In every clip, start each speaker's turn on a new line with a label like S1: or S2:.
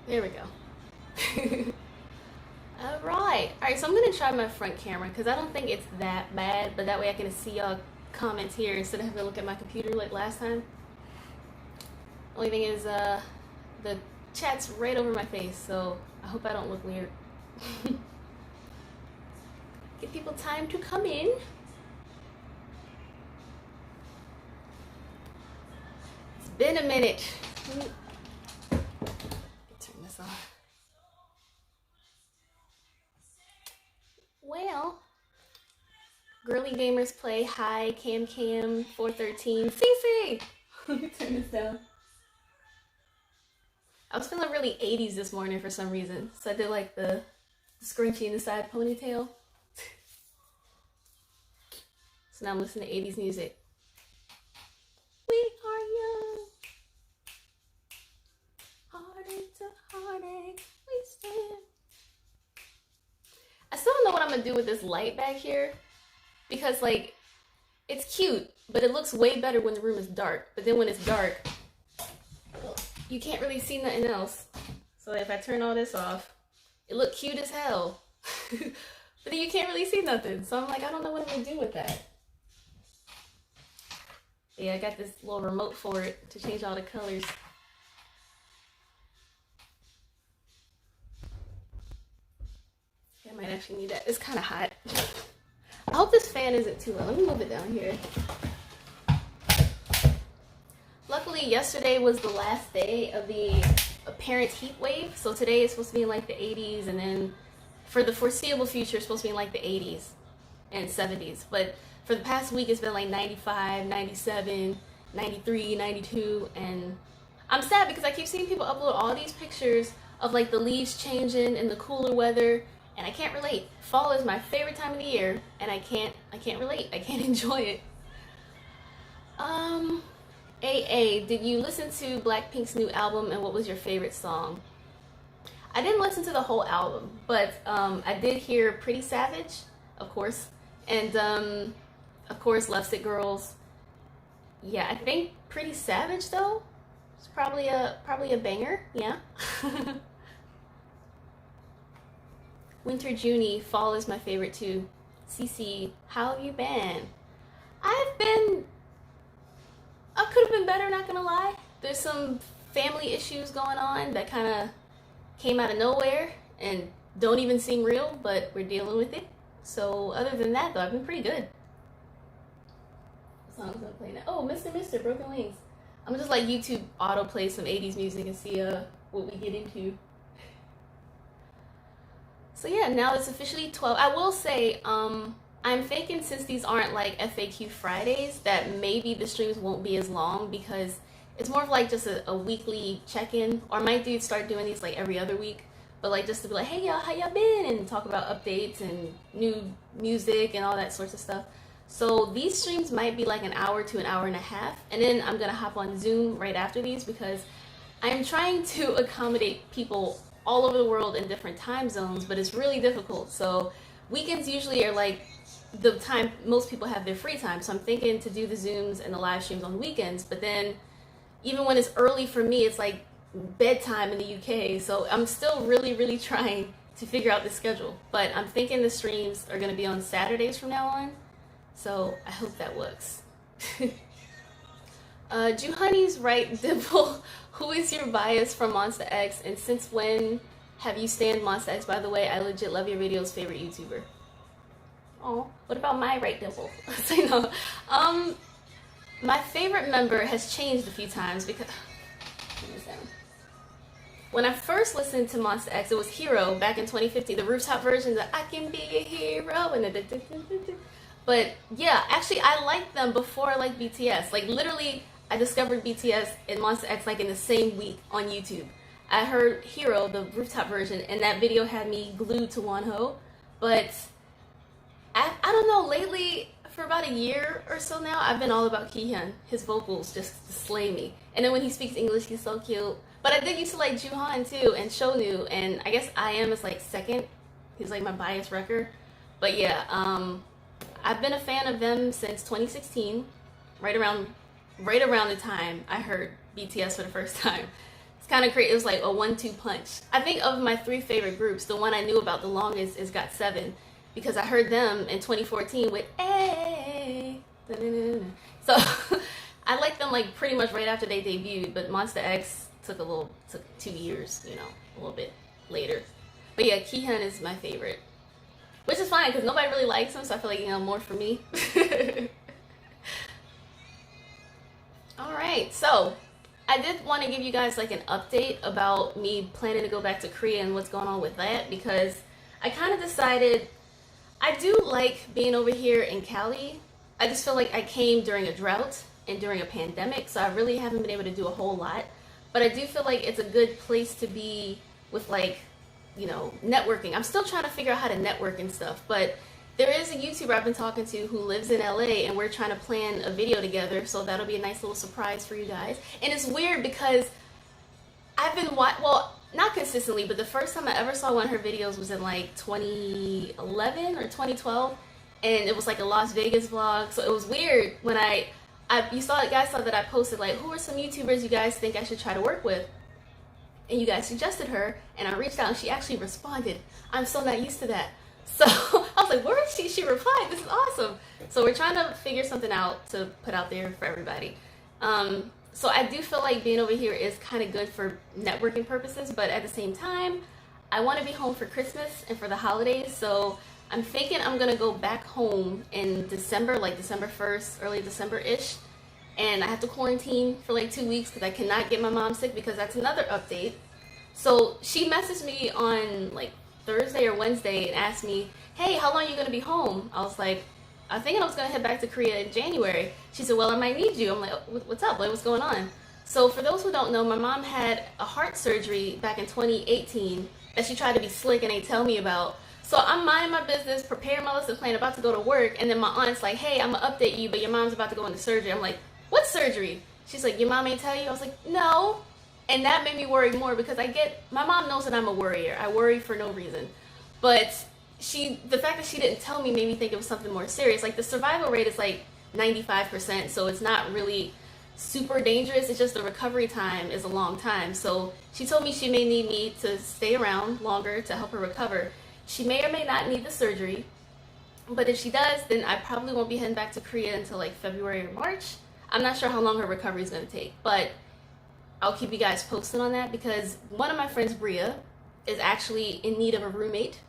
S1: There we go. Alright, so I'm gonna try my front camera because I don't think it's that bad, but that way I can see y'all comments here instead of having to look at my computer like last time. Only thing is, the chat's right over my face, so I hope I don't look weird. Give people time to come in. It's been a minute. Turn this on. Well, girly gamers play. Hi, Cam 413. Cece. Let me turn this down. I was feeling really 80s this morning for some reason, so I did like the scrunchie in the side ponytail. So now I'm listening to 80s music. We are young. Heartache to heartache, we stand. I still don't know what I'm gonna do with this light back here, because like, it's cute, but it looks way better when the room is dark. But then when it's dark, you can't really see nothing else. So if I turn all this off, it look cute as hell. But then you can't really see nothing. So I'm like, I don't know what I'm gonna do with that. Yeah, I got this little remote for it to change all the colors. Yeah, I might actually need that. It's kind of hot. I hope this fan isn't too loud. Let me move it down here. Luckily, yesterday was the last day of the apparent heat wave. So today is supposed to be in like the 80s, and then for the foreseeable future, it's supposed to be in like the 80s and 70s. But for the past week, it's been like 95, 97, 93, 92, and I'm sad because I keep seeing people upload all these pictures of like the leaves changing and the cooler weather, and I can't relate. Fall is my favorite time of the year, and I can't relate. I can't enjoy it. AA, did you listen to Blackpink's new album, and what was your favorite song? I didn't listen to the whole album, but I did hear Pretty Savage, of course, and of course Lovesick Girls. Yeah, I think Pretty Savage though, it's probably a banger. Yeah. Winter Junie, fall is my favorite too. Cece, how have you been? I could have been better, not gonna lie. There's some family issues going on that kind of came out of nowhere and don't even seem real, but we're dealing with it. So other than that though, I've been pretty good. What song's gonna play now? Oh, Mr. Broken Wings. I'm gonna just like YouTube autoplay some 80s music and see what we get into. So yeah, now it's officially 12. I will say, I'm thinking since these aren't like FAQ Fridays, that maybe the streams won't be as long because it's more of like just a weekly check-in, or I might start doing these like every other week, but like just to be like, hey y'all, how y'all been? And talk about updates and new music and all that sorts of stuff. So these streams might be like an hour to an hour and a half, and then I'm gonna hop on Zoom right after these because I'm trying to accommodate people all over the world in different time zones, but it's really difficult. So weekends usually are like the time most people have their free time, so I'm thinking to do the Zooms and the live streams on weekends, but then even when it's early for me, it's like bedtime in the UK, so I'm still really trying to figure out the schedule, but I'm thinking the streams are going to be on Saturdays from now on, so I hope that works. Juhani's right dimple, who is your bias from Monsta X, and since when have you stan Monsta X? By the way, I legit love your videos, favorite YouTuber. Oh, what about my right dimple? So, no. My favorite member has changed a few times because when I first listened to Monsta X, it was Hero back in 2015, the rooftop version, the I can be a hero, and but yeah, actually I liked them before I liked BTS. Like literally, I discovered BTS and Monsta X like in the same week on YouTube. I heard Hero, the rooftop version, and that video had me glued to Wonho, but I don't know, lately, for about a year or so now, I've been all about Kihyun. His vocals just slay me. And then when he speaks English, he's so cute. But I did used to like Juhan too, and Shonu, and I guess IM is like second. He's like my bias wrecker. But yeah, I've been a fan of them since 2016, right around the time I heard BTS for the first time. It's kind of crazy. It was like a 1-2 punch. I think of my 3 favorite groups, the one I knew about the longest is GOT7 because I heard them in 2014 with A. So I liked them like pretty much right after they debuted, but Monster X took 2 years, you know, a little bit later. But yeah, Kihyun is my favorite, which is fine because nobody really likes him, so I feel like, you know, more for me. All right, so I did want to give you guys like an update about me planning to go back to Korea and what's going on with that, because I kind of decided I do like being over here in Cali. I just feel like I came during a drought and during a pandemic, so I really haven't been able to do a whole lot. But I do feel like it's a good place to be with, like, you know, networking. I'm still trying to figure out how to network and stuff, but there is a YouTuber I've been talking to who lives in LA, and we're trying to plan a video together, so that'll be a nice little surprise for you guys. And it's weird because I've been well, not consistently, but the first time I ever saw one of her videos was in like 2011 or 2012, and it was like a Las Vegas vlog. So it was weird when you guys saw that I posted like, who are some YouTubers you guys think I should try to work with? And you guys suggested her, and I reached out and she actually responded. I'm so not used to that. So I was like, where is she? She replied. This is awesome. So we're trying to figure something out to put out there for everybody. So I do feel like being over here is kind of good for networking purposes, but at the same time, I want to be home for Christmas and for the holidays. So I'm thinking I'm going to go back home in December, like December 1st, early December-ish. And I have to quarantine for like 2 weeks because I cannot get my mom sick, because that's another update. So she messaged me on like Thursday or Wednesday and asked me, hey, how long are you going to be home? I was like, I was thinking I was going to head back to Korea in January. She said, well, I might need you. I'm like, what's up? Like, what's going on? So for those who don't know, my mom had a heart surgery back in 2018 that she tried to be slick and ain't tell me about. So I'm minding my business, preparing my lesson plan, about to go to work, and then my aunt's like, hey, I'm going to update you, but your mom's about to go into surgery. I'm like, what surgery? She's like, your mom ain't tell you? I was like, no. And that made me worry more because my mom knows that I'm a worrier. I worry for no reason. But the fact that she didn't tell me made me think it was something more serious. Like, the survival rate is like 95%, so it's not really super dangerous. It's just the recovery time is a long time. So she told me she may need me to stay around longer to help her recover. She may or may not need the surgery, but if she does, then I probably won't be heading back to Korea until like February or March. I'm not sure how long her recovery is going to take, but I'll keep you guys posted on that, because one of my friends, Bria, is actually in need of a roommate,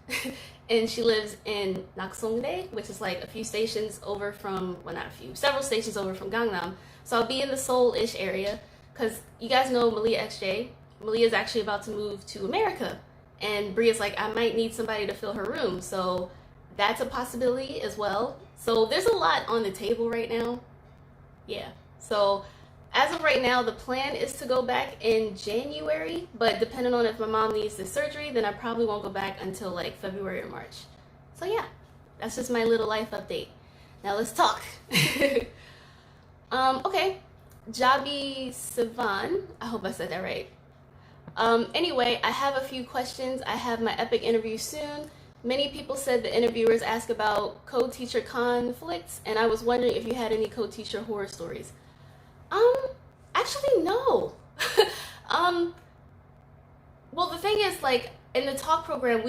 S1: and she lives in Nakseongdae, which is like a few stations over from, well, not a few, several stations over from Gangnam. So I'll be in the Seoul-ish area, because you guys know Malia XJ. Malia is actually about to move to America, and Bria's like, I might need somebody to fill her room, so that's a possibility as well. So there's a lot on the table right now. Yeah, so as of right now, the plan is to go back in January, but depending on if my mom needs the surgery, then I probably won't go back until like February or March. So yeah, that's just my little life update. Now let's talk. Okay, Jabi Sivan, I hope I said that right. Anyway, I have a few questions. I have my epic interview soon. Many people said the interviewers ask about co-teacher conflicts, and I was wondering if you had any co-teacher horror stories. Actually, no. Well, the thing is, like, in the talk program,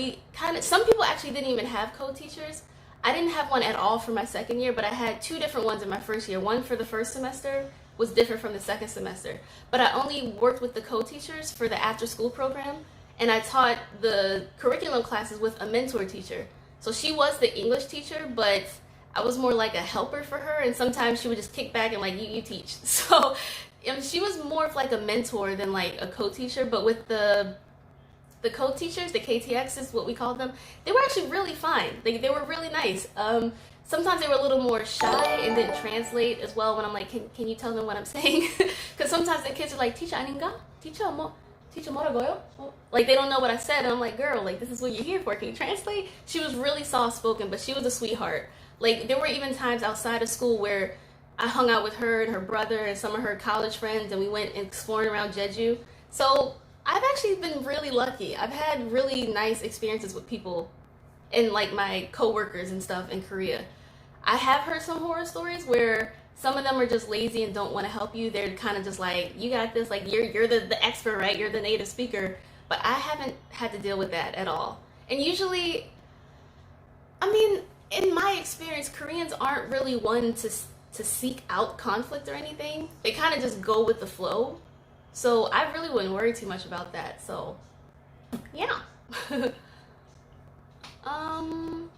S1: some people actually didn't even have co-teachers. I didn't have one at all for my second year, but I had 2 different ones in my first year. One for the first semester was different from the second semester. But I only worked with the co-teachers for the after-school program, and I taught the curriculum classes with a mentor teacher. So she was the English teacher, but I was more like a helper for her, and sometimes she would just kick back and like, you teach. So she was more of like a mentor than like a co-teacher. But with the co-teachers, the KTX is what we called them, they were actually really fine. They were really nice. Sometimes they were a little more shy and didn't translate as well when I'm like, can you tell them what I'm saying? Because sometimes the kids are like, teacher 아닌가? Teacher 뭐라고요? Like, they don't know what I said, and I'm like, girl, like, this is what you're here for. Can you translate? She was really soft-spoken, but she was a sweetheart. Like, there were even times outside of school where I hung out with her and her brother and some of her college friends, and we went exploring around Jeju. So I've actually been really lucky. I've had really nice experiences with people and like my co-workers and stuff in Korea. I have heard some horror stories where Some of them are just lazy and don't want to help you. They're kind of just like, you got this, like you're the expert, right? You're the native speaker. But I haven't had to deal with that at all. And usually, I mean, in my experience, Koreans aren't really one to seek out conflict or anything. They kind of just go with the flow. So I really wouldn't worry too much about that. So yeah. um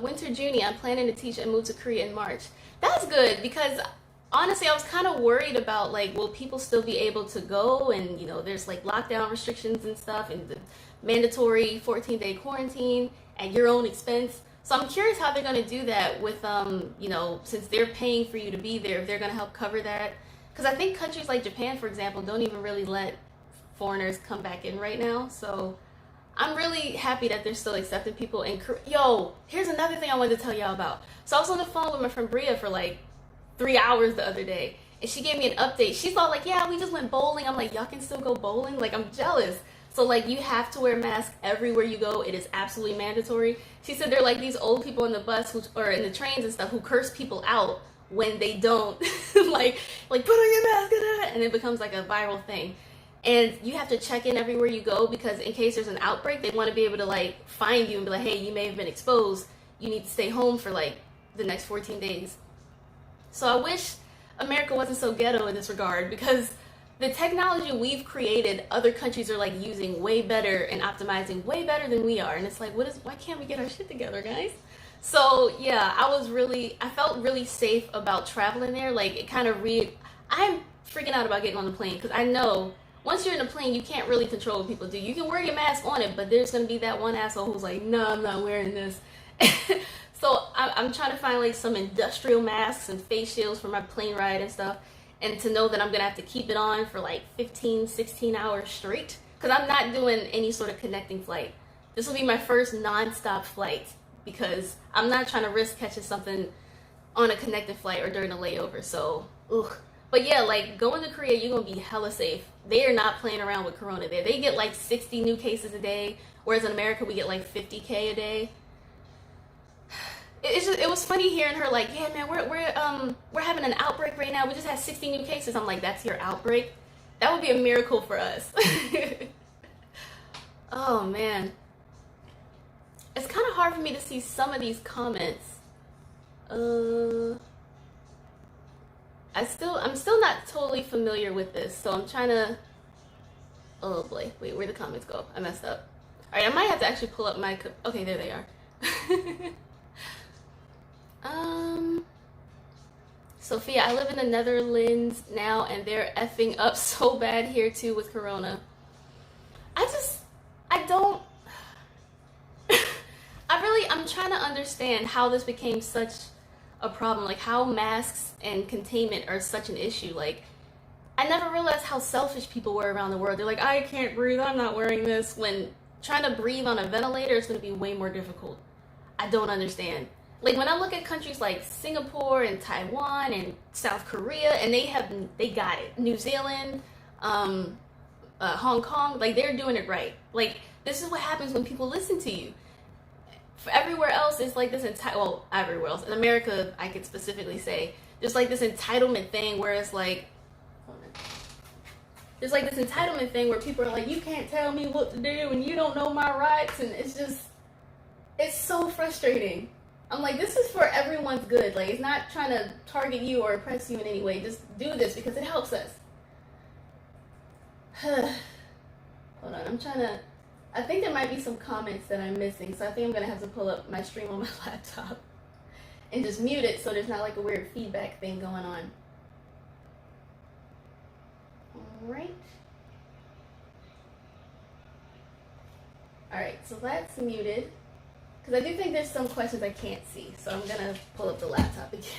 S1: Winter Junie, I'm planning to teach and move to Korea in March. That's good because honestly, I was kind of worried about like, will people still be able to go? And you know, there's like lockdown restrictions and stuff, and the mandatory 14-day quarantine at your own expense. So I'm curious how they're going to do that with, you know, since they're paying for you to be there, if they're going to help cover that. Because I think countries like Japan, for example, don't even really let foreigners come back in right now. So I'm really happy that they're still accepting people in Korea. Yo, here's another thing I wanted to tell y'all about. So I was on the phone with my friend Bria for like 3 hours the other day, and she gave me an update. She's all like, yeah, we just went bowling. I'm like, y'all can still go bowling? Like, I'm jealous. So like, you have to wear a mask everywhere you go. It is absolutely mandatory. She said they're like these old people in the bus or in the trains and stuff who curse people out when they don't like put on your mask, and it becomes like a viral thing. And you have to check in everywhere you go, because in case there's an outbreak, they want to be able to like find you and be like, hey, you may have been exposed. You need to stay home for like the next 14 days. So I wish America wasn't so ghetto in this regard, because the technology we've created, other countries are like using way better and optimizing way better than we are. And it's like, why can't we get our shit together, guys? So yeah, I felt really safe about traveling there. Like, it kind of I'm freaking out about getting on the plane, because I know once you're in a plane, you can't really control what people do. You can wear your mask on it, but there's going to be that one asshole who's like, no, I'm not wearing this. So I'm trying to find like some industrial masks and face shields for my plane ride and stuff. And to know that I'm going to have to keep it on for like 15, 16 hours straight. Because I'm not doing any sort of connecting flight. This will be my first non-stop flight, because I'm not trying to risk catching something on a connected flight or during a layover. So, ugh. But yeah, like, going to Korea, you're going to be hella safe. They are not playing around with Corona there. They get like 60 new cases a day, whereas in America, we get like 50K a day. It was funny hearing her like, yeah, man, we're having an outbreak right now. We just had 60 new cases. I'm like, that's your outbreak? That would be a miracle for us. Oh, man. It's kind of hard for me to see some of these comments. I'm still not totally familiar with this, so I'm trying to. Oh boy, wait, where'd the comments go? I messed up. All right, I might have to actually pull up my. Okay, there they are. Sophia, I live in the Netherlands now, and they're effing up so bad here too with Corona. I don't. I'm trying to understand how this became such a problem, like how masks and containment are such an issue. Like, I never realized how selfish people were around the world. They're like, I can't breathe, I'm not wearing this, when trying to breathe on a ventilator is going to be way more difficult. I don't understand. Like, when I look at countries like Singapore and Taiwan and South Korea, and they got it. New Zealand, Hong Kong, like, they're doing it right. Like, this is what happens when people listen to you. For everywhere else, it's like this everywhere else. In America, I could specifically say, there's like this entitlement thing where it's like, there's like this entitlement thing where people are like, you can't tell me what to do and you don't know my rights, and it's so frustrating. I'm like, this is for everyone's good. Like, it's not trying to target you or oppress you in any way. Just do this because it helps us. Hold on, I think there might be some comments that I'm missing, so I think I'm going to have to pull up my stream on my laptop and just mute it so there's not like a weird feedback thing going on. Alright. Alright, so that's muted. Because I do think there's some questions I can't see, so I'm going to pull up the laptop again.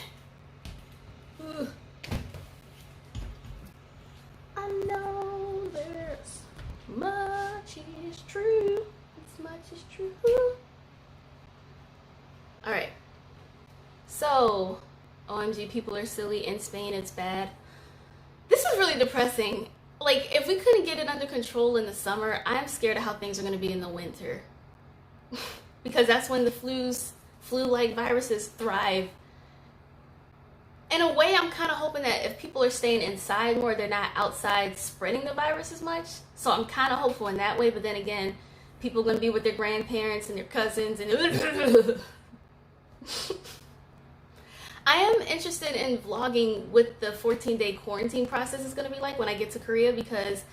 S1: Ooh. I know there's much is true. As much is true. Alright. So, OMG, people are silly. In Spain, it's bad. This is really depressing. Like, if we couldn't get it under control in the summer, I'm scared of how things are going to be in the winter. Because that's when the flu-like viruses thrive. In a way, I'm kind of hoping that if people are staying inside more, they're not outside spreading the virus as much. So I'm kind of hopeful in that way. But then again, people are going to be with their grandparents and their cousins. And I am interested in vlogging what the 14-day quarantine process is going to be like when I get to Korea, because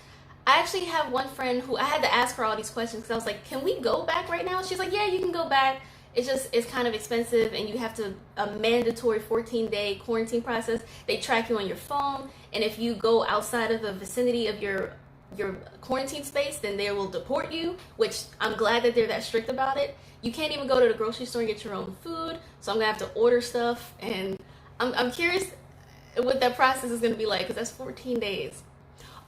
S1: I actually have one friend who I had to ask her all these questions because I was like, can we go back right now? She's like, yeah, you can go back. It's kind of expensive, and you have to a mandatory 14-day quarantine process. They track you on your phone, and if you go outside of the vicinity of your quarantine space, then they will deport you, which I'm glad that they're that strict about it. You can't even go to the grocery store and get your own food, so I'm gonna have to order stuff, and I'm curious what that process is gonna be like, because that's 14 days.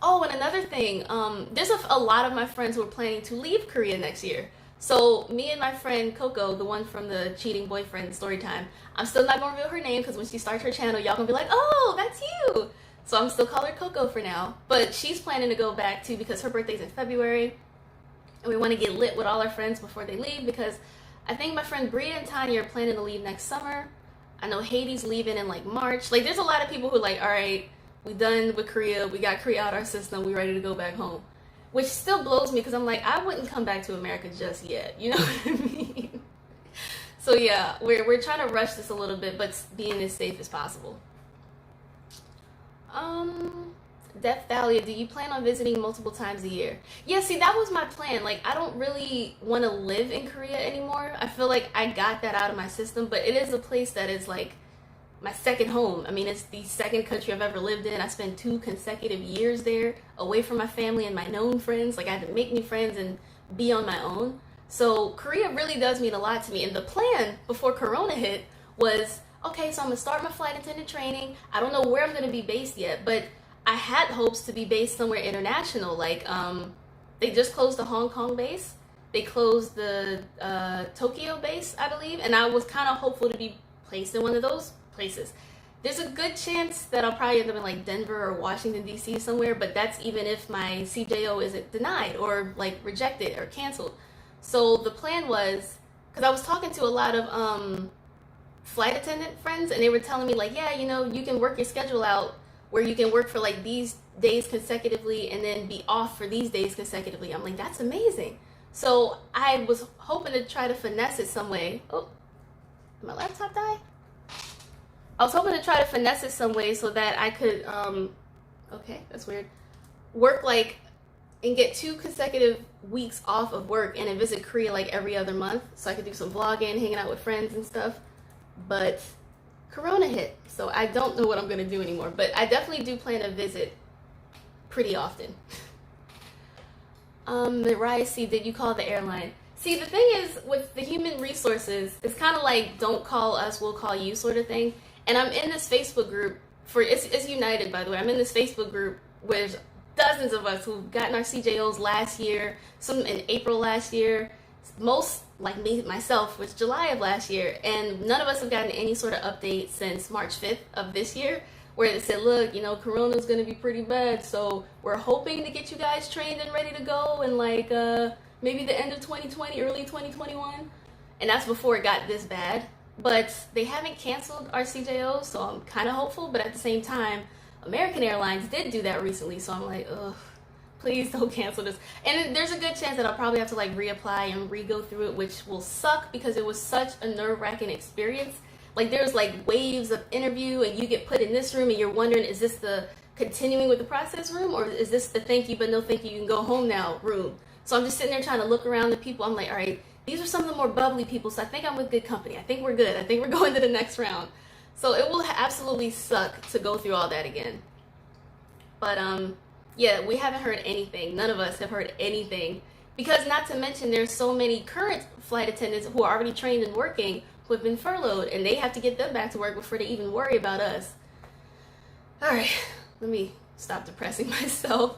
S1: Oh, and another thing, there's a lot of my friends who are planning to leave Korea next year. So me and my friend Coco, the one from the cheating boyfriend story time, I'm still not gonna reveal her name because when she starts her channel, y'all gonna be like, oh, that's you. So I'm still calling her Coco for now. But she's planning to go back too because her birthday's in February. And we want to get lit with all our friends before they leave, because I think my friend Bria and Tanya are planning to leave next summer. I know Haiti's leaving in like March. Like, there's a lot of people who are like, all right, we done with Korea. We got Korea out our system. We ready to go back home. Which still blows me because I'm like, I wouldn't come back to America just yet. You know what I mean? So yeah, we're trying to rush this a little bit, but being as safe as possible. Death Valley, do you plan on visiting multiple times a year? Yeah, see, that was my plan. Like, I don't really want to live in Korea anymore. I feel like I got that out of my system, but it is a place that is like my second home. I mean, it's the second country I've ever lived in. I spent 2 consecutive years there, away from my family and my known friends. Like, I had to make new friends and be on my own. So Korea really does mean a lot to me. And the plan before Corona hit was, okay, so I'm gonna start my flight attendant training. I don't know where I'm gonna be based yet, but I had hopes to be based somewhere international. Like, they just closed the Hong Kong base. They closed the Tokyo base, I believe. And I was kind of hopeful to be placed in one of those places. There's a good chance that I'll probably end up in like Denver or Washington, D.C. somewhere, but that's even if my CJO isn't denied or like rejected or canceled. So the plan was, because I was talking to a lot of flight attendant friends, and they were telling me like, yeah, you know, you can work your schedule out where you can work for like these days consecutively and then be off for these days consecutively. I'm like, that's amazing. So I was hoping to try to finesse it some way. Oh, did my laptop die? I was hoping to try to finesse it some way so that I could, okay, that's weird, work like, and get 2 consecutive weeks off of work and then visit Korea like every other month, so I could do some vlogging, hanging out with friends and stuff. But Corona hit, so I don't know what I'm gonna do anymore, but I definitely do plan to visit pretty often. Mariah C, did you call the airline? See, the thing is, with the human resources, it's kind of like, don't call us, we'll call you sort of thing. And I'm in this Facebook group it's United, by the way. I'm in this Facebook group where there's dozens of us who've gotten our CJOs last year, some in April last year, most, like me, myself, was July of last year, and none of us have gotten any sort of update since March 5th of this year, where it said, look, you know, Corona's gonna be pretty bad, so we're hoping to get you guys trained and ready to go in like maybe the end of 2020, early 2021, and that's before it got this bad. But they haven't canceled our CJOs, so I'm kind of hopeful. But at the same time, American Airlines did do that recently, so I'm like, ugh, please don't cancel this. And there's a good chance that I'll probably have to like reapply and re-go through it, which will suck because it was such a nerve-wracking experience. Like, there's like waves of interview, and you get put in this room, and you're wondering, is this the continuing with the process room, or is this the thank you but no thank you, you can go home now room? So I'm just sitting there trying to look around the people. I'm like, all right, these are some of the more bubbly people, so I think I'm with good company. I think we're good. I think we're going to the next round. So it will absolutely suck to go through all that again. But yeah, we haven't heard anything. None of us have heard anything. Because not to mention, there's so many current flight attendants who are already trained and working who have been furloughed, and they have to get them back to work before they even worry about us. All right, let me stop depressing myself.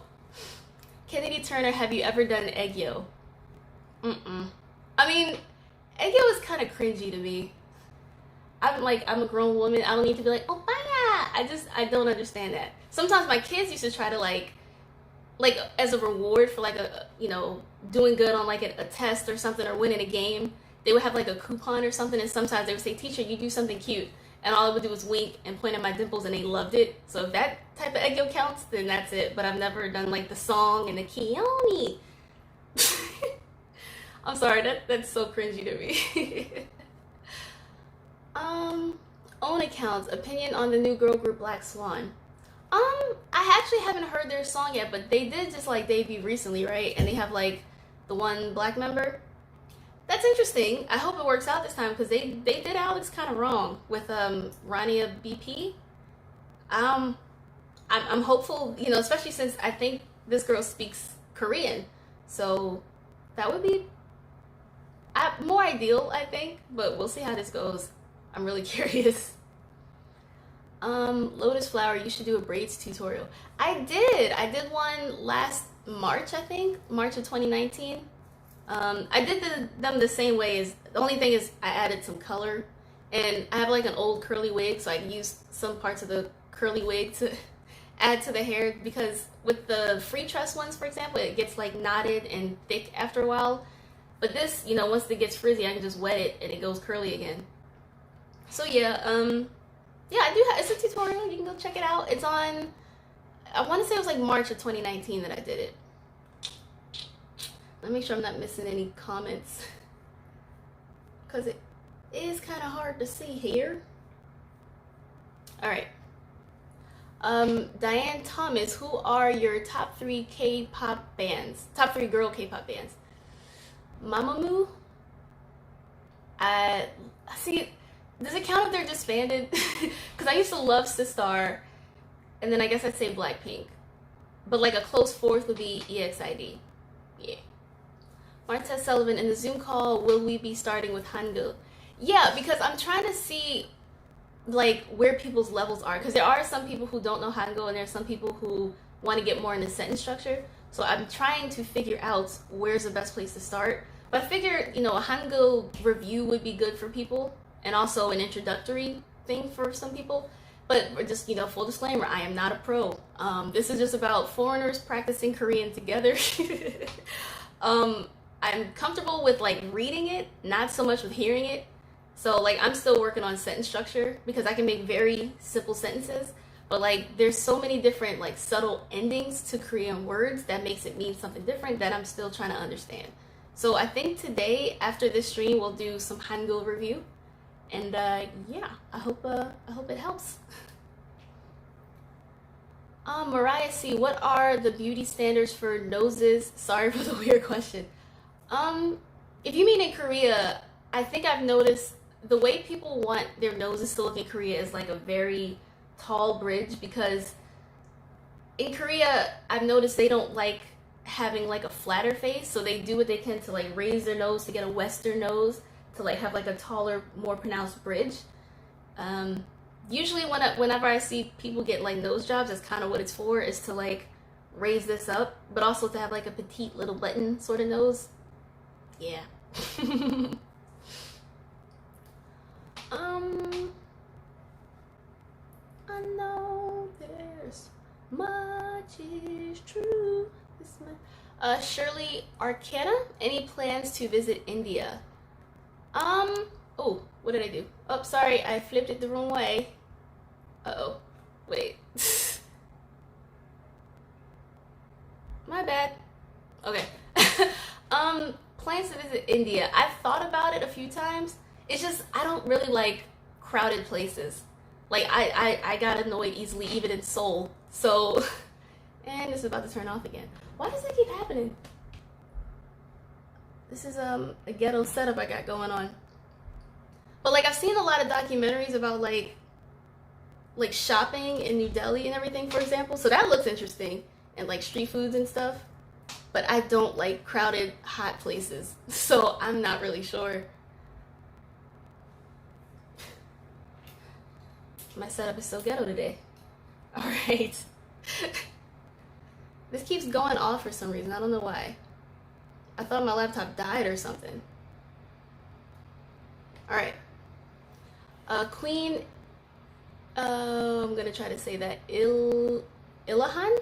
S1: Kennedy Turner, have you ever done egg yo? I mean, egg yo is kind of cringy to me. I'm a grown woman. I don't need to be like, oh, baya. I don't understand that. Sometimes my kids used to try to like as a reward for like a, you know, doing good on like a test or something or winning a game, they would have like a coupon or something, and sometimes they would say, "Teacher, you do something cute," and all I would do was wink and point at my dimples, and they loved it. So if that type of egg yolk counts, then that's it. But I've never done like the song and the Kiyomi. I'm sorry, that's so cringy to me. Own accounts, opinion on the new girl group Black Swan. I actually haven't heard their song yet, but they did just like debut recently, right? And they have like the one black member. That's interesting. I hope it works out this time because they did Alex kind of wrong with Rania BP. I'm hopeful, you know, especially since I think this girl speaks Korean, so that would be more ideal, I think. But we'll see how this goes. I'm really curious. Lotus Flower, you should do a braids tutorial. I did one last March, I think, March of 2019. I did them the same way. As the only thing is I added some color, and I have like an old curly wig, so I used some parts of the curly wig to add to the hair, because with the free tress ones, for example, it gets like knotted and thick after a while. But this, you know, once it gets frizzy, I can just wet it and it goes curly again. So yeah, yeah, I do have, it's a tutorial, you can go check it out. It's on, I want to say it was like March of 2019 that I did it. Let me make sure I'm not missing any comments, because it is kind of hard to see here. All right. Diane Thomas, who are your top 3 K-pop bands? Top 3 girl K-pop bands. Mamamoo. See, does it count if they're disbanded? Because I used to love Sistar, and then I guess I'd say Blackpink. But like a close fourth would be EXID. Yeah. Martez Sullivan, in the Zoom call, will we be starting with Hangul? Yeah, because I'm trying to see like where people's levels are, because there are some people who don't know Hangul, and there's some people who want to get more into sentence structure. So I'm trying to figure out where's the best place to start. But I figured, you know, a Hangul review would be good for people, and also an introductory thing for some people. But just, you know, full disclaimer, I am not a pro. This is just about foreigners practicing Korean together. I'm comfortable with like reading it, not so much with hearing it. So like I'm still working on sentence structure, because I can make very simple sentences, but like there's so many different like subtle endings to Korean words that makes it mean something different that I'm still trying to understand. So I think today after this stream we'll do some Hangul review, and yeah, I hope it helps. Mariah C, what are the beauty standards for noses? Sorry for the weird question. If you mean in Korea, I think I've noticed the way people want their noses to look in Korea is like a very tall bridge, because in Korea, I've noticed they don't like having like a flatter face, so they do what they can to like raise their nose to get a Western nose, to like have like a taller, more pronounced bridge. Usually whenever I see people get like nose jobs, that's kind of what it's for, is to like raise this up, but also to have like a petite little button sort of nose. Yeah. I know there's much is true. Shirley Arcana, any plans to visit India? Oh, what did I do? Oh, sorry, I flipped it the wrong way. Uh-oh, wait. My bad. Okay. Plans to visit India. I've thought about it a few times. It's just, I don't really like crowded places. Like, I got annoyed easily, even in Seoul. So, and it's about to turn off again. Why does that keep happening? This is a ghetto setup I got going on. But like, I've seen a lot of documentaries about like shopping in New Delhi and everything, for example. So that looks interesting, and like street foods and stuff. But I don't like crowded, hot places. So I'm not really sure. My setup is so ghetto today. All right. This keeps going off for some reason. I don't know why. I thought my laptop died or something. All right. Queen, I'm gonna try to say that. Ilahan?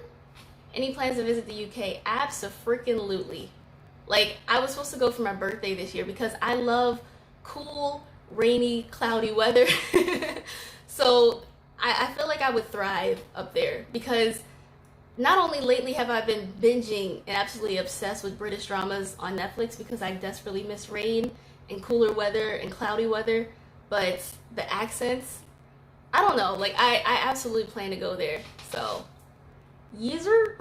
S1: Any plans to visit the UK? Abso-freaking-lutely. Like, I was supposed to go for my birthday this year because I love cool, rainy, cloudy weather. So I feel like I would thrive up there because not only lately have I been binging and absolutely obsessed with British dramas on Netflix because I desperately miss rain and cooler weather and cloudy weather, but the accents, I don't know, like I absolutely plan to go there. So, yeezer.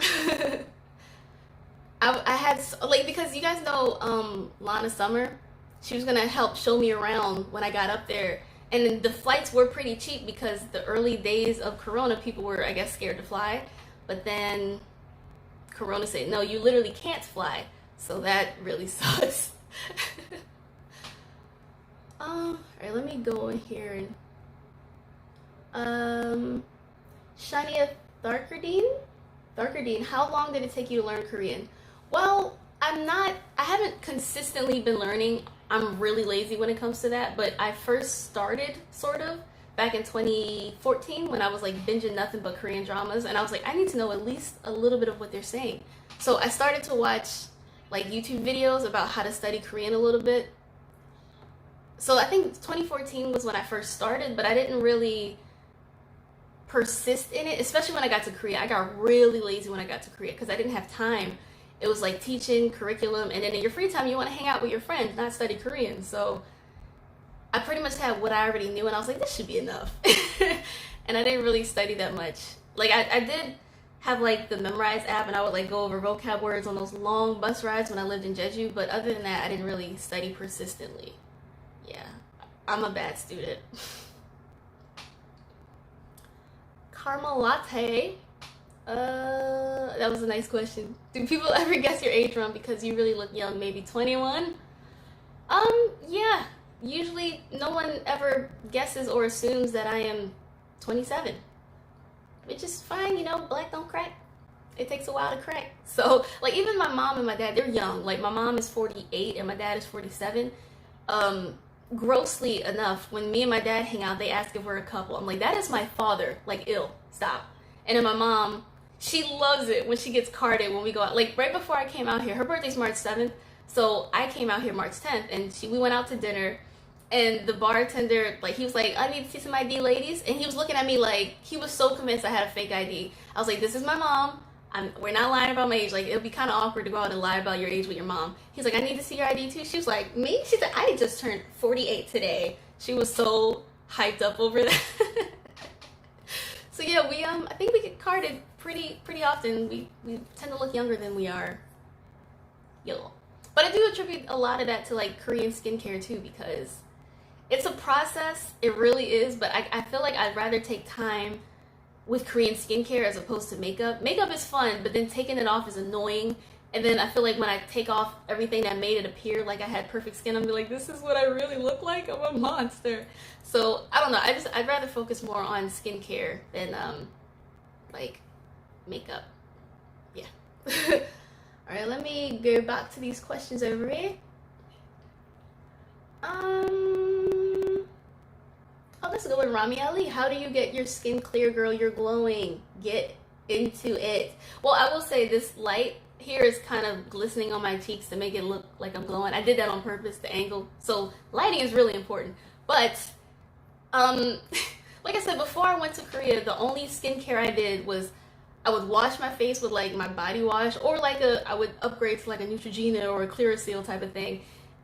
S1: I had like, because you guys know Lana Summer, she was gonna help show me around when I got up there, and the flights were pretty cheap because the early days of Corona, people were, I guess, scared to fly. But then Corona said, no, you literally can't fly. So that really sucks. Alright, let me go in here and Shania Tharkardine, how long did it take you to learn Korean? Well, I haven't consistently been learning. I'm really lazy when it comes to that, but I first started sort of back in 2014 when I was like binging nothing but Korean dramas, and I was like, I need to know at least a little bit of what they're saying. So I started to watch like YouTube videos about how to study Korean a little bit. So I think 2014 was when I first started, but I didn't really persist in it, especially when I got to Korea. I got really lazy when I got to Korea because I didn't have time. It was like teaching, curriculum, and then in your free time you want to hang out with your friends, not study Korean. So I pretty much had what I already knew, and I was like, this should be enough. And I didn't really study that much. Like, I did have, like, the Memorize app, and I would, like, go over vocab words on those long bus rides when I lived in Jeju, but other than that, I didn't really study persistently. Yeah, I'm a bad student. Caramel latte. That was a nice question. Do people ever guess your age wrong because you really look young? Maybe 21? Yeah. Usually no one ever guesses or assumes that I am 27, which is fine, you know, black don't crack. It takes a while to crack. So, like, even my mom and my dad, they're young. Like, my mom is 48 and my dad is 47. Grossly enough, when me and my dad hang out, they ask if we're a couple. I'm like, that is my father. Like, ill. Stop. And then my mom, she loves it when she gets carded when we go out. Like, right before I came out here, her birthday's March 7th. So I came out here March 10th, and we went out to dinner. And the bartender, like, he was like, I need to see some ID, ladies. And he was looking at me like, he was so convinced I had a fake ID. I was like, this is my mom. We're not lying about my age. Like, it would be kind of awkward to go out and lie about your age with your mom. He's like, I need to see your ID too. She was like, me? She said, I just turned 48 today. She was so hyped up over that. So yeah, I think we get carded pretty often. We tend to look younger than we are. Yo. But I do attribute a lot of that to, like, Korean skincare too, because it's a process. It really is. But I feel like I'd rather take time with Korean skincare as opposed to makeup. Makeup is fun, but then taking it off is annoying. And then I feel like when I take off everything that made it appear like I had perfect skin, I'm like, this is what I really look like? I'm a monster. So I don't know. I'd rather focus more on skincare than like makeup. Yeah. All right, let me go back to these questions over here. Oh, let's go with Rami Ali. How do you get your skin clear, girl? You're glowing. Get into it. Well, I will say this light here is kind of glistening on my cheeks to make it look like I'm glowing. I did that on purpose, the angle. So lighting is really important. But like I said, before I went to Korea, the only skincare I did was I would wash my face with like my body wash, or like I would upgrade to like a Neutrogena or a Clearasil type of thing.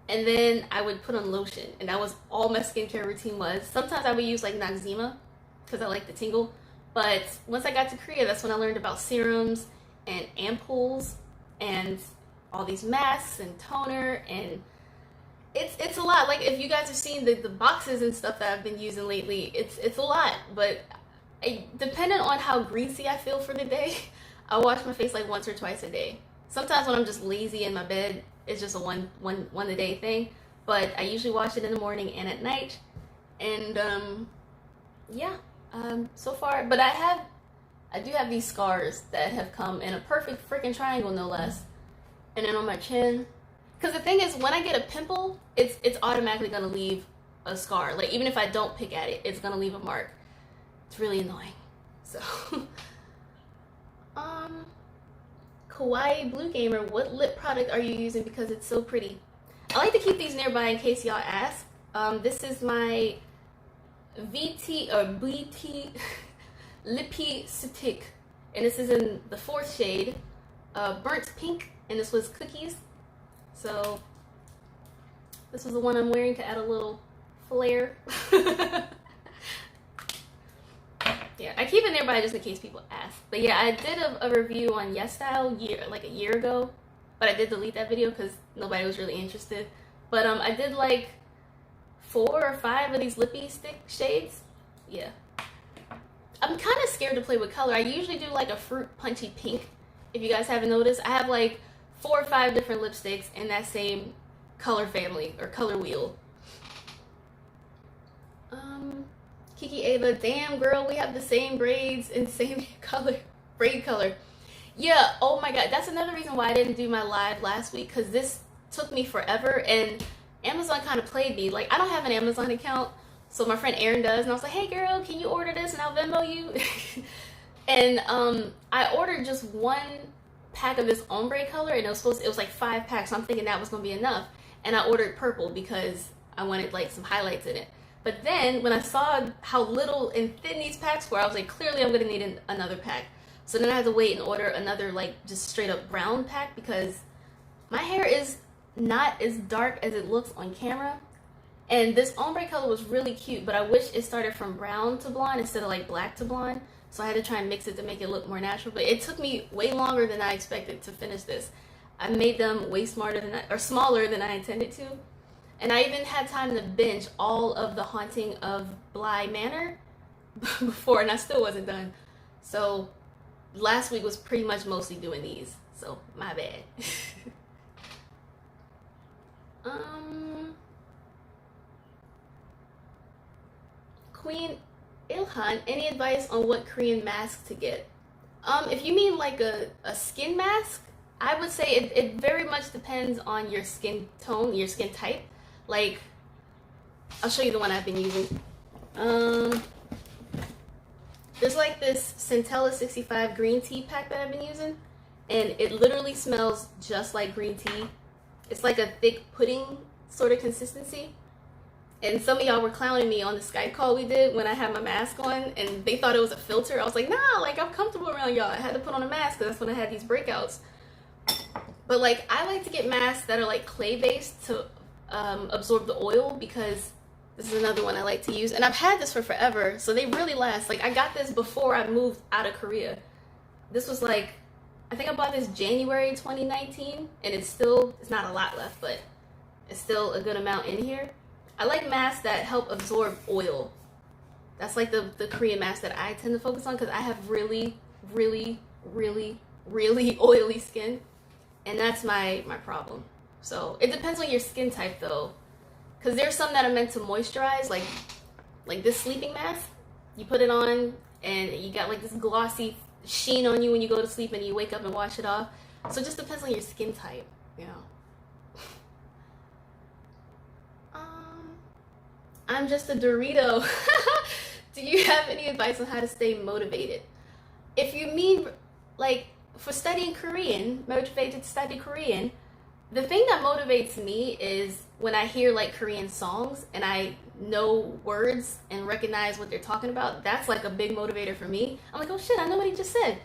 S1: And then I would put on lotion, and that was all my skincare routine was. Sometimes I would use like Noxzema because I like the tingle. But once I got to Korea, that's when I learned about serums and ampoules and all these masks and toner, and it's a lot. Like, if you guys have seen the boxes and stuff that I've been using lately, it's a lot. But depending on how greasy I feel for the day, I wash my face like once or twice a day. Sometimes when I'm just lazy in my bed, it's just a one a day thing. But I usually wash it in the morning and at night. And so far, but I do have these scars that have come in a perfect freaking triangle, no less. And then on my chin. Because the thing is, when I get a pimple, it's automatically going to leave a scar. Like, even if I don't pick at it, it's going to leave a mark. It's really annoying. So, Kawaii Blue Gamer, what lip product are you using because it's so pretty? I like to keep these nearby in case y'all ask. This is my VT or BT Lippy Stick, and this is in the 4th shade, Burnt Pink, and this was Cookies. So this was the one I'm wearing to add a little flair. Yeah, I keep it nearby just in case people ask. But yeah, I did a review on YesStyle like a year ago, but I did delete that video because nobody was really interested. But I did like 4 or 5 of these lippy stick shades. Yeah, I'm kind of scared to play with color. I usually do like a fruit punchy pink. If you guys haven't noticed, I have like 4 or 5 different lipsticks in that same color family or color wheel. Kiki Ava, damn girl, we have the same braids and same braid color. Yeah, oh my god, that's another reason why I didn't do my live last week, because this took me forever and Amazon kind of played me. Like, I don't have an Amazon account, so my friend Erin does, and I was like, hey girl, can you order this and I'll Venmo you? And I ordered just 1 pack of this ombre color, and it was like 5 packs, so I'm thinking that was gonna be enough. And I ordered purple because I wanted like some highlights in it. But then when I saw how little and thin these packs were, I was like, clearly I'm gonna need another pack. So then I had to wait and order another like just straight up brown pack, because my hair is not as dark as it looks on camera. And this ombre color was really cute, but I wish it started from brown to blonde instead of like black to blonde. So I had to try and mix it to make it look more natural. But it took me way longer than I expected to finish this. I made them way smaller than I intended to. And I even had time to binge all of The Haunting of Bly Manor before, and I still wasn't done. So last week was pretty much mostly doing these. So my bad. Queen Ilhan, any advice on what Korean mask to get? If you mean like a skin mask, I would say it very much depends on your skin tone, your skin type. Like, I'll show you the one I've been using. There's like this Centella 65 green tea pack that I've been using, and it literally smells just like green tea. It's like a thick pudding sort of consistency. And some of y'all were clowning me on the Skype call we did when I had my mask on, and they thought it was a filter. I was like, nah, like I'm comfortable around y'all. I had to put on a mask because that's when I had these breakouts. But like, I like to get masks that are like clay based to absorb the oil, because this is another one I like to use, and I've had this for forever, so they really last. Like, I got this before I moved out of Korea. This was like, I think I bought this January 2019, and it's not a lot left, but it's still a good amount in here. I like masks that help absorb oil. That's like the Korean mask that I tend to focus on, because I have really, really, really, really oily skin, and that's my problem. So it depends on your skin type though, because there's some that are meant to moisturize, like this sleeping mask. You put it on and you got like this glossy sheen on you when you go to sleep, and you wake up and wash it off. So it just depends on your skin type, you know. I'm just a Dorito. Do you have any advice on how to stay motivated? If you mean like for studying Korean, motivated to study Korean, the thing that motivates me is when I hear like Korean songs and I know words and recognize what they're talking about. That's like a big motivator for me. I'm like, oh shit, I know what he just said.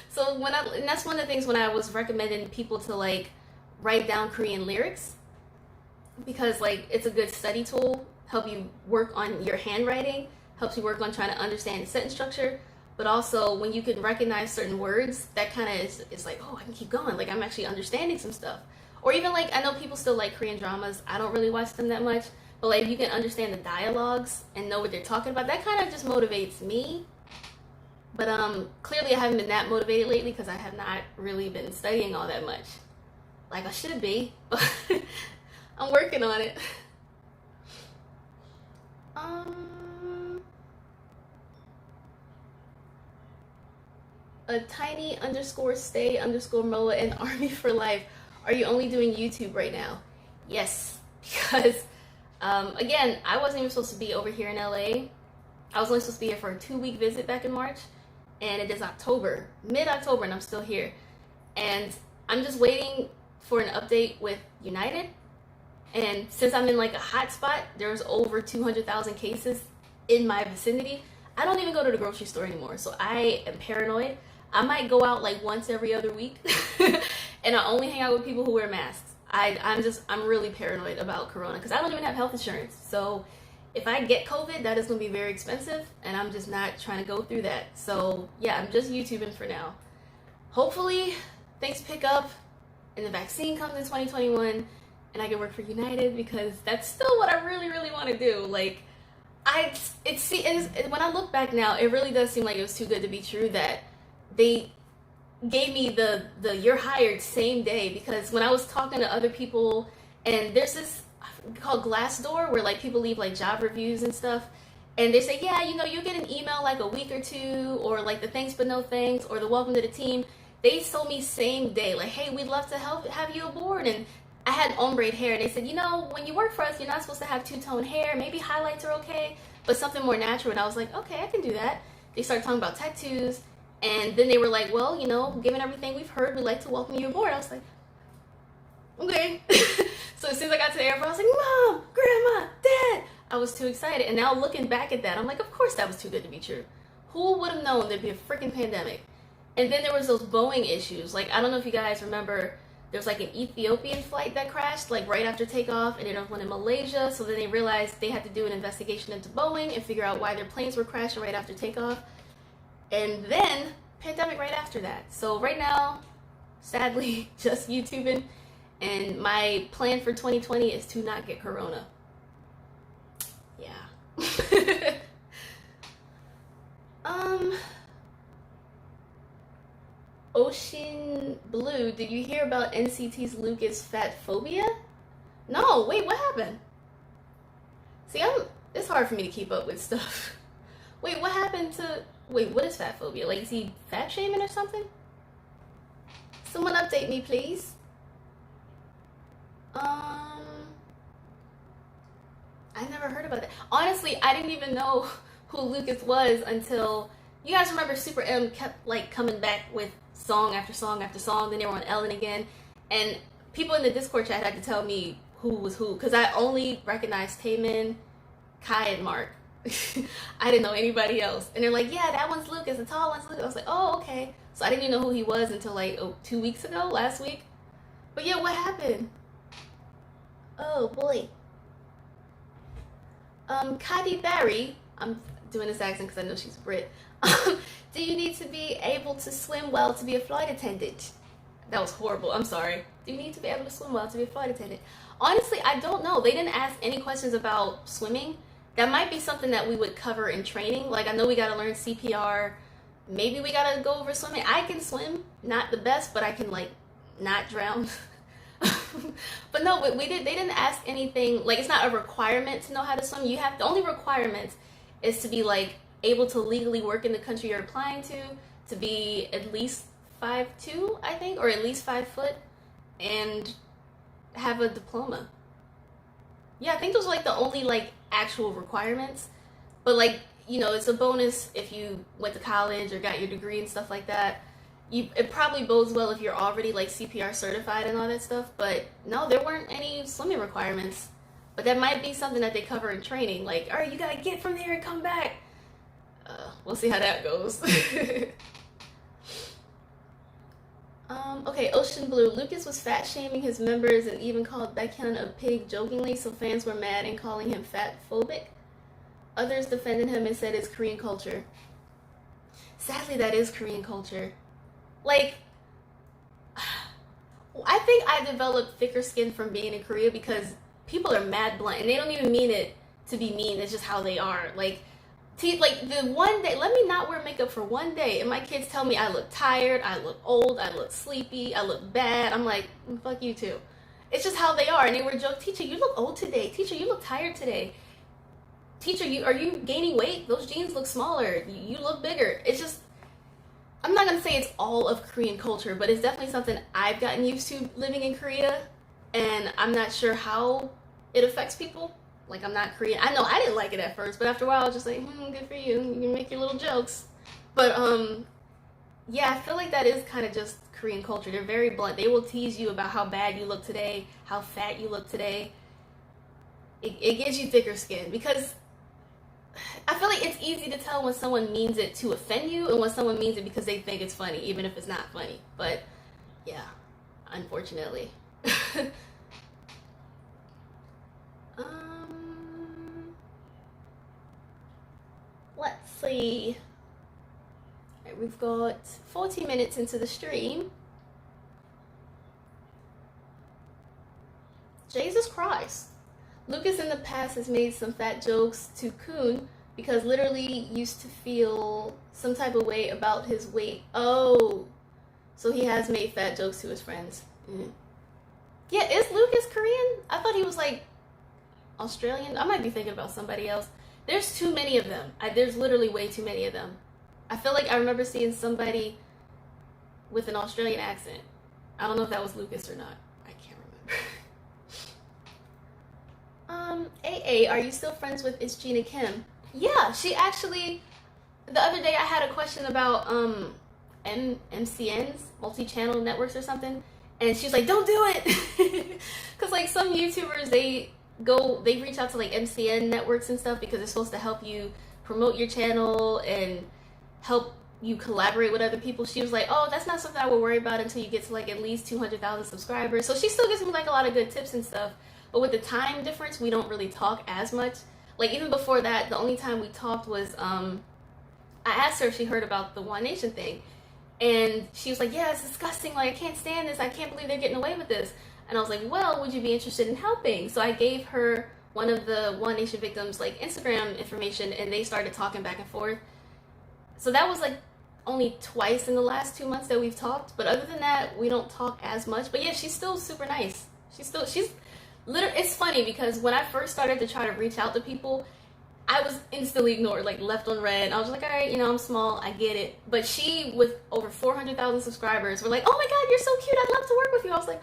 S1: So and that's one of the things when I was recommending people to like write down Korean lyrics, because like it's a good study tool, help you work on your handwriting, helps you work on trying to understand the sentence structure. But also, when you can recognize certain words, that kind of is like, oh, I can keep going. Like, I'm actually understanding some stuff. Or even, like, I know people still like Korean dramas. I don't really watch them that much. But, like, if you can understand the dialogues and know what they're talking about, that kind of just motivates me. But clearly I haven't been that motivated lately, because I have not really been studying all that much. Like, I should be. But I'm working on it. A tiny _stay_Mola and Army for life. Are you only doing YouTube right now? Yes, because again, I wasn't even supposed to be over here in LA. I was only supposed to be here for a 2-week visit back in March, and it is October, mid-October, and I'm still here. And I'm just waiting for an update with United, And since I'm in like a hot spot, there's over 200,000 cases in my vicinity. I don't even go to the grocery store anymore. So I am paranoid. I might go out like once every other week and I only hang out with people who wear masks. I'm really paranoid about corona because I don't even have health insurance. So if I get COVID, that is going to be very expensive and I'm just not trying to go through that. So yeah, I'm just YouTubing for now. Hopefully things pick up and the vaccine comes in 2021 and I can work for United because that's still what I really, really want to do. Like, when I look back now, it really does seem like it was too good to be true that they gave me the you're hired same day, because when I was talking to other people, and there's this called Glassdoor where like people leave like job reviews and stuff, and they say, yeah, you get an email like a week or two, or like the thanks but no thanks, or the welcome to the team. They told me same day, like, hey, we'd love to have you aboard. And I had ombre hair, and they said, when you work for us, you're not supposed to have two-tone hair. Maybe highlights are okay, but something more natural. And I was like, okay, I can do that. They started talking about tattoos, and then they were like, well, given everything we've heard, we'd like to welcome you aboard. I was like, okay. So as soon as I got to the airport, I was like, Mom, Grandma, Dad. I was too excited. And now looking back at that, I'm like, of course that was too good to be true. Who would have known there'd be a freaking pandemic? And then there was those Boeing issues. Like, I don't know if you guys remember, there was like an Ethiopian flight that crashed like right after takeoff, and there was one in Malaysia. So then they realized they had to do an investigation into Boeing and figure out why their planes were crashing right after takeoff. And then pandemic right after that. So right now, sadly, just YouTubing. And my plan for 2020 is to not get corona. Yeah. Ocean Blue, did you hear about NCT's Lucas fat phobia? No, wait, what happened? See, it's hard for me to keep up with stuff. Wait, what happened to, what is fat phobia? Like, is he fat shaming or something? Someone update me, please. I never heard about that. Honestly, I didn't even know who Lucas was until, you guys remember Super M kept like coming back with song after song after song. Then they were on Ellen again, and people in the Discord chat had to tell me who was who, because I only recognized Taemin, Kai, and Mark. I didn't know anybody else, and they're like, yeah, that one's Lucas, the tall one's Lucas. I was like, oh, okay. So I didn't even know who he was until like 2 weeks ago, last week. But yeah, what happened? Oh boy. Kadi Barry, I'm doing this accent because I know she's Brit. Do you need to be able to swim well to be a flight attendant? That was horrible. I'm sorry. Do you need to be able to swim well to be a flight attendant? Honestly, I don't know. They didn't ask any questions about swimming. That might be something that we would cover in training. Like, I know we got to learn CPR. Maybe we got to go over swimming. I can swim. Not the best, but I can, like, not drown. But no, they didn't ask anything. Like, it's not a requirement to know how to swim. The only requirement is to be like able to legally work in the country you're applying to be at least 5'2", I think, or at least 5 foot, and have a diploma. Yeah, I think those are like the only like actual requirements. But like, it's a bonus if you went to college or got your degree and stuff like that. It probably bodes well if you're already like CPR certified and all that stuff, but no, there weren't any swimming requirements. But that might be something that they cover in training, like, all right, you gotta get from there and come back. We'll see how that goes. Okay, Ocean Blue. Lucas was fat shaming his members and even called Baekhyun a pig jokingly, so fans were mad and calling him fat phobic. Others defended him and said it's Korean culture. Sadly, that is Korean culture. Like, I think I developed thicker skin from being in Korea because people are mad blunt, and they don't even mean it to be mean. It's just how they are. Like the one day, let me not wear makeup for one day, and my kids tell me I look tired, I look old, I look sleepy, I look bad. I'm like, fuck you too. It's just how they are, and they were joking, teacher, you look old today. Teacher, you look tired today. Teacher, are you gaining weight? Those jeans look smaller. You look bigger. It's just, I'm not going to say it's all of Korean culture, but it's definitely something I've gotten used to living in Korea, and I'm not sure how it affects people. Like, I'm not Korean. I know I didn't like it at first, but after a while I was just like, good for you. You can make your little jokes. But, yeah, I feel like that is kind of just Korean culture. They're very blunt. They will tease you about how bad you look today, how fat you look today. it gives you thicker skin, because I feel like it's easy to tell when someone means it to offend you and when someone means it because they think it's funny, even if it's not funny. But yeah, unfortunately. Let's see. All right, we've got 40 minutes into the stream. Jesus Christ. Lucas in the past has made some fat jokes to Kun because literally used to feel some type of way about his weight. Oh, so he has made fat jokes to his friends. Yeah, is Lucas Korean? I thought he was like Australian. I might be thinking about somebody else. There's too many of them. There's literally way too many of them. I feel like I remember seeing somebody with an Australian accent. I don't know if that was Lucas or not. I can't remember. AA, are you still friends with It's Gina Kim? Yeah, she actually, the other day I had a question about MCNs, multi-channel networks or something, and she's like, don't do it! Because like some YouTubers, they reach out to like MCN networks and stuff because it's supposed to help you promote your channel and help you collaborate with other people. She was like, oh, that's not something I would worry about until you get to like at least 200,000 subscribers. So she still gives me like a lot of good tips and stuff. But with the time difference, we don't really talk as much. Like even before that, the only time we talked was, I asked her if she heard about the One Nation thing. And she was like, yeah, it's disgusting. Like, I can't stand this. I can't believe they're getting away with this. And I was like, well, would you be interested in helping? So I gave her one of the One Nation victims like Instagram information, and they started talking back and forth. So that was like only twice in the last 2 months that we've talked. But other than that, we don't talk as much. But yeah, she's still super nice. She's literally, it's funny because when I first started to try to reach out to people, I was instantly ignored, like left on red. I was like, all right, you know, I'm small, I get it. But she, with over 400,000 subscribers, were like, oh my God, you're so cute. I'd love to work with you. I was like,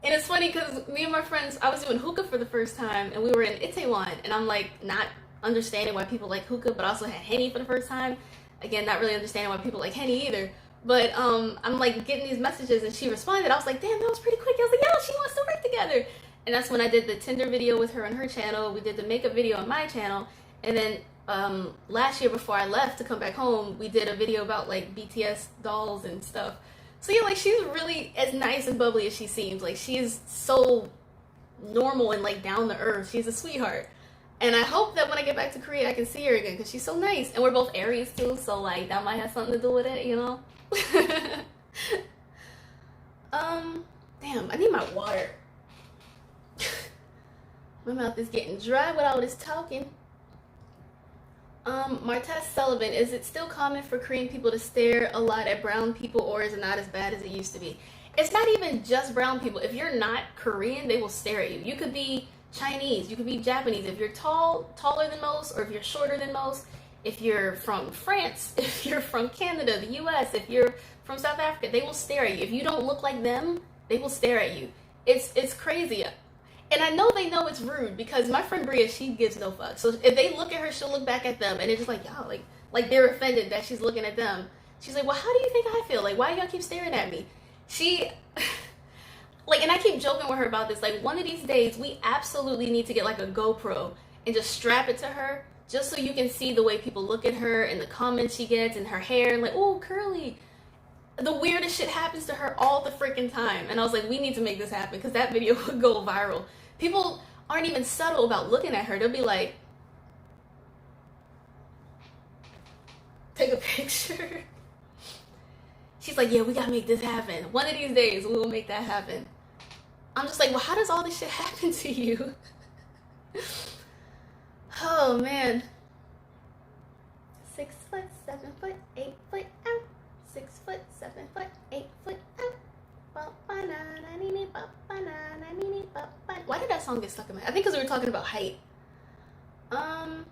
S1: and it's funny because me and my friends, I was doing hookah for the first time, and we were in Itaewon, and I'm like not understanding why people like hookah, but I also had Henny for the first time. Again, not really understanding why people like Henny either. But I'm like getting these messages, and she responded. I was like, damn, that was pretty quick. I was like, yo, she wants to work together. And that's when I did the Tinder video with her on her channel. We did the makeup video on my channel. And then last year before I left to come back home, we did a video about like BTS dolls and stuff. So yeah, like she's really as nice and bubbly as she seems. Like she's so normal and like down to earth. She's a sweetheart. And I hope that when I get back to Korea, I can see her again because she's so nice. And we're both Aries too, so like that might have something to do with it, you know? Damn, I need my water. My mouth is getting dry with all this talking. Martez Sullivan, is it still common for Korean people to stare a lot at brown people, or is it not as bad as it used to be? It's not even just brown people. If you're not Korean, they will stare at you. You could be Chinese, you could be Japanese. If you're taller than most, or if you're shorter than most, if you're from France, if you're from Canada, the US, if you're from South Africa, they will stare at you. If you don't look like them, they will stare at you. It's crazy. And I know they know it's rude because my friend Bria, she gives no fuck. So if they look at her, she'll look back at them, and it's just like, y'all, like they're offended that she's looking at them. She's like, well, how do you think I feel? Like, why y'all keep staring at me? She, like, and I keep joking with her about this. Like, one of these days, we absolutely need to get like a GoPro and just strap it to her, just so you can see the way people look at her and the comments she gets and her hair, and like, oh, curly. The weirdest shit happens to her all the freaking time. And I was like, we need to make this happen because that video would go viral. People aren't even subtle about looking at her. They'll be like, take a picture. She's like, yeah, we gotta make this happen. One of these days, we will make that happen. I'm just like, well, how does all this shit happen to you? Oh, man. 6 foot, 7 foot, 8 foot out. 6 foot, 7 foot, 8 foot out. Why did that song get stuck in my head? I think because we were talking about height. I'm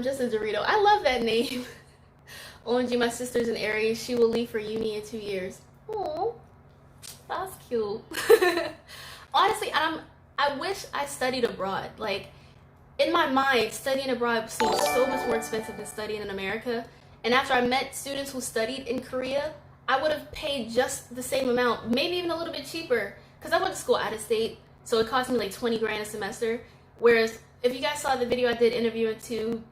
S1: just a Dorito. I love that name. OMG, my sister's an Aries. She will leave for uni in 2 years. Oh, that's cute. Honestly, I wish I studied abroad. Like, in my mind, studying abroad seems so much more expensive than studying in America. And after I met students who studied in Korea, I would have paid just the same amount, maybe even a little bit cheaper, because I went to school out of state, so it cost me like 20 grand a semester. Whereas if you guys saw the video I did interviewing two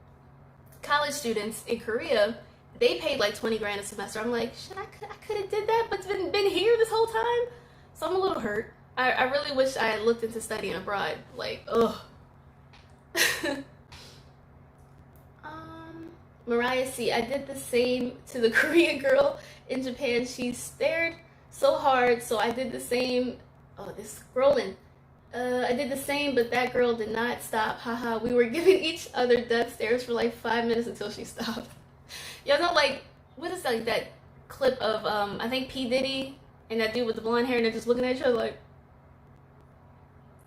S1: college students in Korea, they paid like 20 grand a semester. I'm like, shit, I could have did that, but it's been here this whole time. So I'm a little hurt. I really wish I had looked into studying abroad. Like, ugh. Mariah C. I did the same to the Korean girl in Japan. She stared so hard, so I did the same. Oh, this scrolling. I did the same, but that girl did not stop. Haha. We were giving each other death stares for like 5 minutes until she stopped. Y'all know, like, what is like that clip of I think P. Diddy and that dude with the blonde hair, and they're just looking at each other like.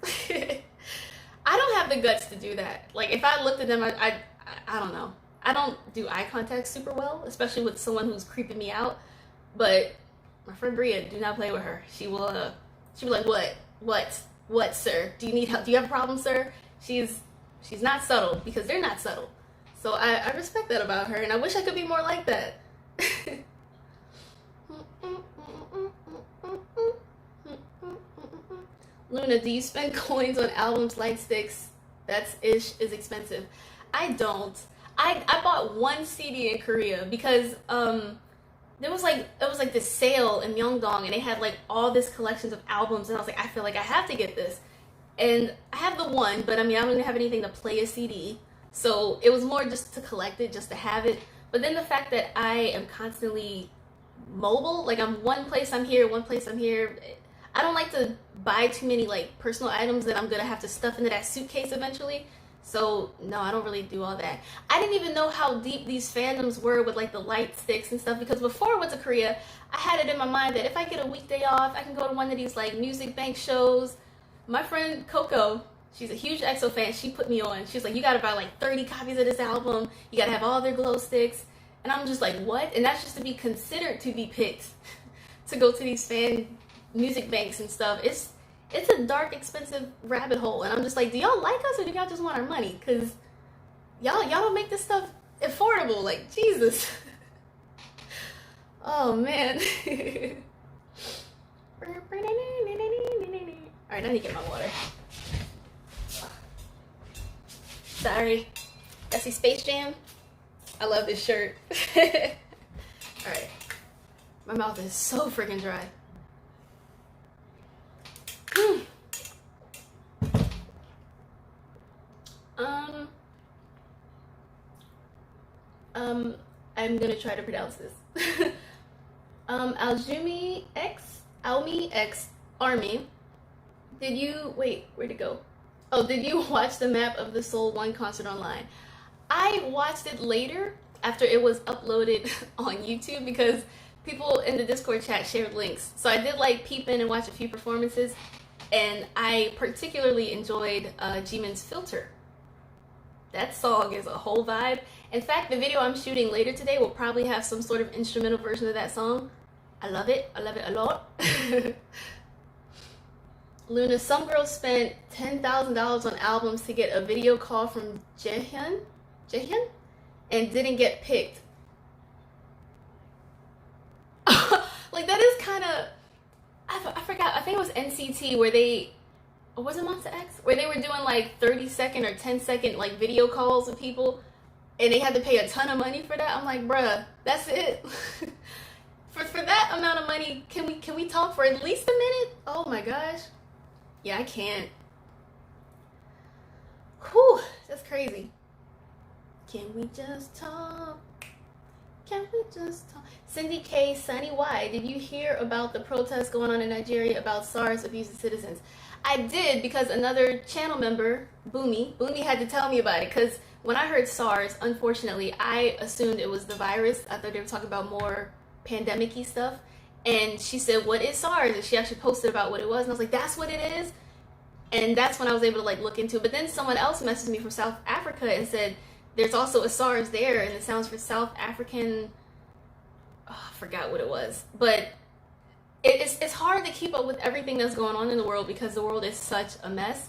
S1: I don't have the guts to do that. Like, if I looked at them, I don't know. I don't do eye contact super well, especially with someone who's creeping me out. But my friend Bria, do not play with her. She'll be like, what, sir? Do you need help? Do you have a problem, sir? She's not subtle, because they're not subtle. So I respect that about her, and I wish I could be more like that. Luna, do you spend coins on albums, light sticks? That's is expensive. I don't. I bought one CD in Korea because it was like this sale in Myeongdong, and they had like all this collections of albums, and I was like, I feel like I have to get this. And I have the one, but I mean, I don't even have anything to play a CD. So it was more just to collect it, just to have it. But then the fact that I am constantly mobile, like I'm one place I'm here, one place I'm here. I don't like to buy too many like personal items that I'm gonna have to stuff into that suitcase eventually. So no, I don't really do all that. I didn't even know how deep these fandoms were with like the light sticks and stuff, because before I went to Korea, I had it in my mind that if I get a weekday off, I can go to one of these like music bank shows. My friend Coco, she's a huge EXO fan. She put me on. She's like, you gotta buy like 30 copies of this album. You gotta have all their glow sticks. And I'm just like, what? And that's just to be considered to be picked to go to these fan music banks and stuff. It's a dark, expensive rabbit hole, and I'm just like, do y'all like us or do y'all just want our money? Because y'all don't make this stuff affordable. Like, Jesus. Oh man. Alright, I need to get my water. Sorry. Y'all see Space Jam? I love this shirt. Alright. My mouth is so freaking dry. I'm gonna try to pronounce this. Aljumi X Army. Did you wait? Where'd it go? Oh, did you watch the map of the Seoul 1 concert online? I watched it later after it was uploaded on YouTube because people in the Discord chat shared links. So I did like peep in and watch a few performances, and I particularly enjoyed Jimin's Filter. That song is a whole vibe. In fact, the video I'm shooting later today will probably have some sort of instrumental version of that song. I love it. I love it a lot. Luna, some girls spent $10,000 on albums to get a video call from Jaehyun, and didn't get picked. Like, that is kind of, I forgot, I think it was NCT where they, or was it Monsta X? Where they were doing like 30-second or 10-second like video calls with people, and they had to pay a ton of money for that. I'm like, bruh, that's it. for that amount of money, can we talk for at least a minute? Oh my gosh. Yeah, I can't. Whew, that's crazy. Can we just talk? Can we just talk? Cindy K, Sunny Y, did you hear about the protests going on in Nigeria about SARS abusing citizens? I did, because another channel member, Boomy had to tell me about it, because when I heard SARS, unfortunately, I assumed it was the virus. I thought they were talking about more pandemic-y stuff. And she said, what is SARS? And she actually posted about what it was. And I was like, that's what it is? And that's when I was able to like look into it. But then someone else messaged me from South Africa and said, there's also a SARS there. And it sounds for South African, oh, I forgot what it was. But it's hard to keep up with everything that's going on in the world because the world is such a mess.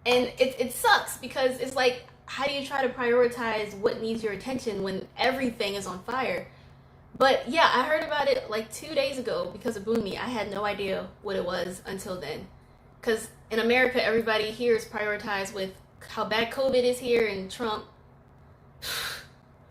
S1: And it sucks because it's like, how do you try to prioritize what needs your attention when everything is on fire? But yeah, I heard about it like 2 days ago because of Boomy. I had no idea what it was until then. Because in America, everybody here is prioritized with how bad COVID is here and Trump.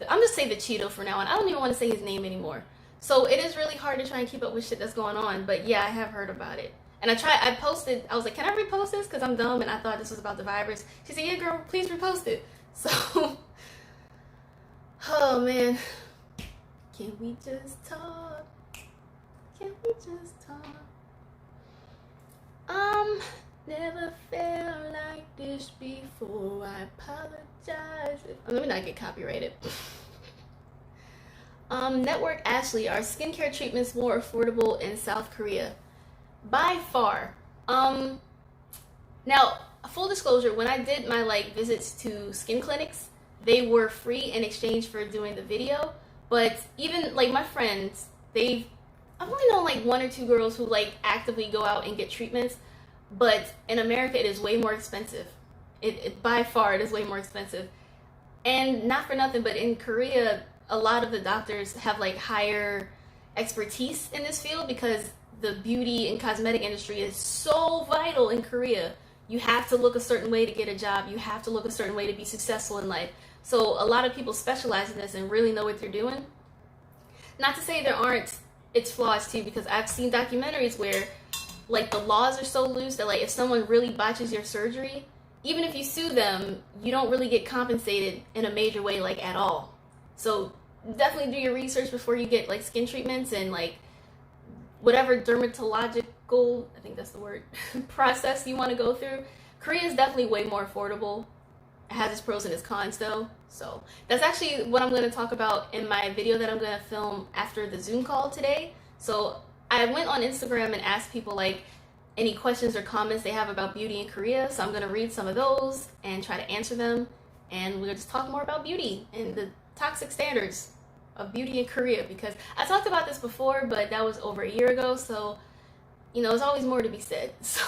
S1: I'm just saying the Cheeto for now on. I don't even want to say his name anymore. So it is really hard to try and keep up with shit that's going on. But yeah, I have heard about it. And I posted, I was like, can I repost this? Because I'm dumb and I thought this was about the virus. She said, yeah, girl, please repost it. So, oh man. Can we just talk? Can we just talk? Never felt like this before. I apologize. Let me not get copyrighted. Network Ashley, are skincare treatments more affordable in South Korea? By far. Now, full disclosure, when I did my visits to skin clinics, they were free in exchange for doing the video. But even my friends, I've only known one or two girls who actively go out and get treatments. But in America, it is way more expensive. It by far, it is way more expensive. And not for nothing, but in Korea, a lot of the doctors have higher expertise in this field because the beauty and cosmetic industry is so vital in Korea. You have to look a certain way to get a job. You have to look a certain way to be successful in life. So a lot of people specialize in this and really know what they're doing. Not to say there aren't its flaws too, because I've seen documentaries where the laws are so loose that if someone really botches your surgery, even if you sue them, you don't really get compensated in a major way at all. So definitely do your research before you get skin treatments and whatever dermatological, I think that's the word, process you want to go through. Korea is definitely way more affordable. It has its pros and its cons though. So that's actually what I'm going to talk about in my video that I'm going to film after the Zoom call today. So I went on Instagram and asked people any questions or comments they have about beauty in Korea. So I'm going to read some of those and try to answer them. And we'll just talk more about beauty and the toxic standards of beauty in Korea, because I talked about this before, but that was over a year ago. So, there's always more to be said. So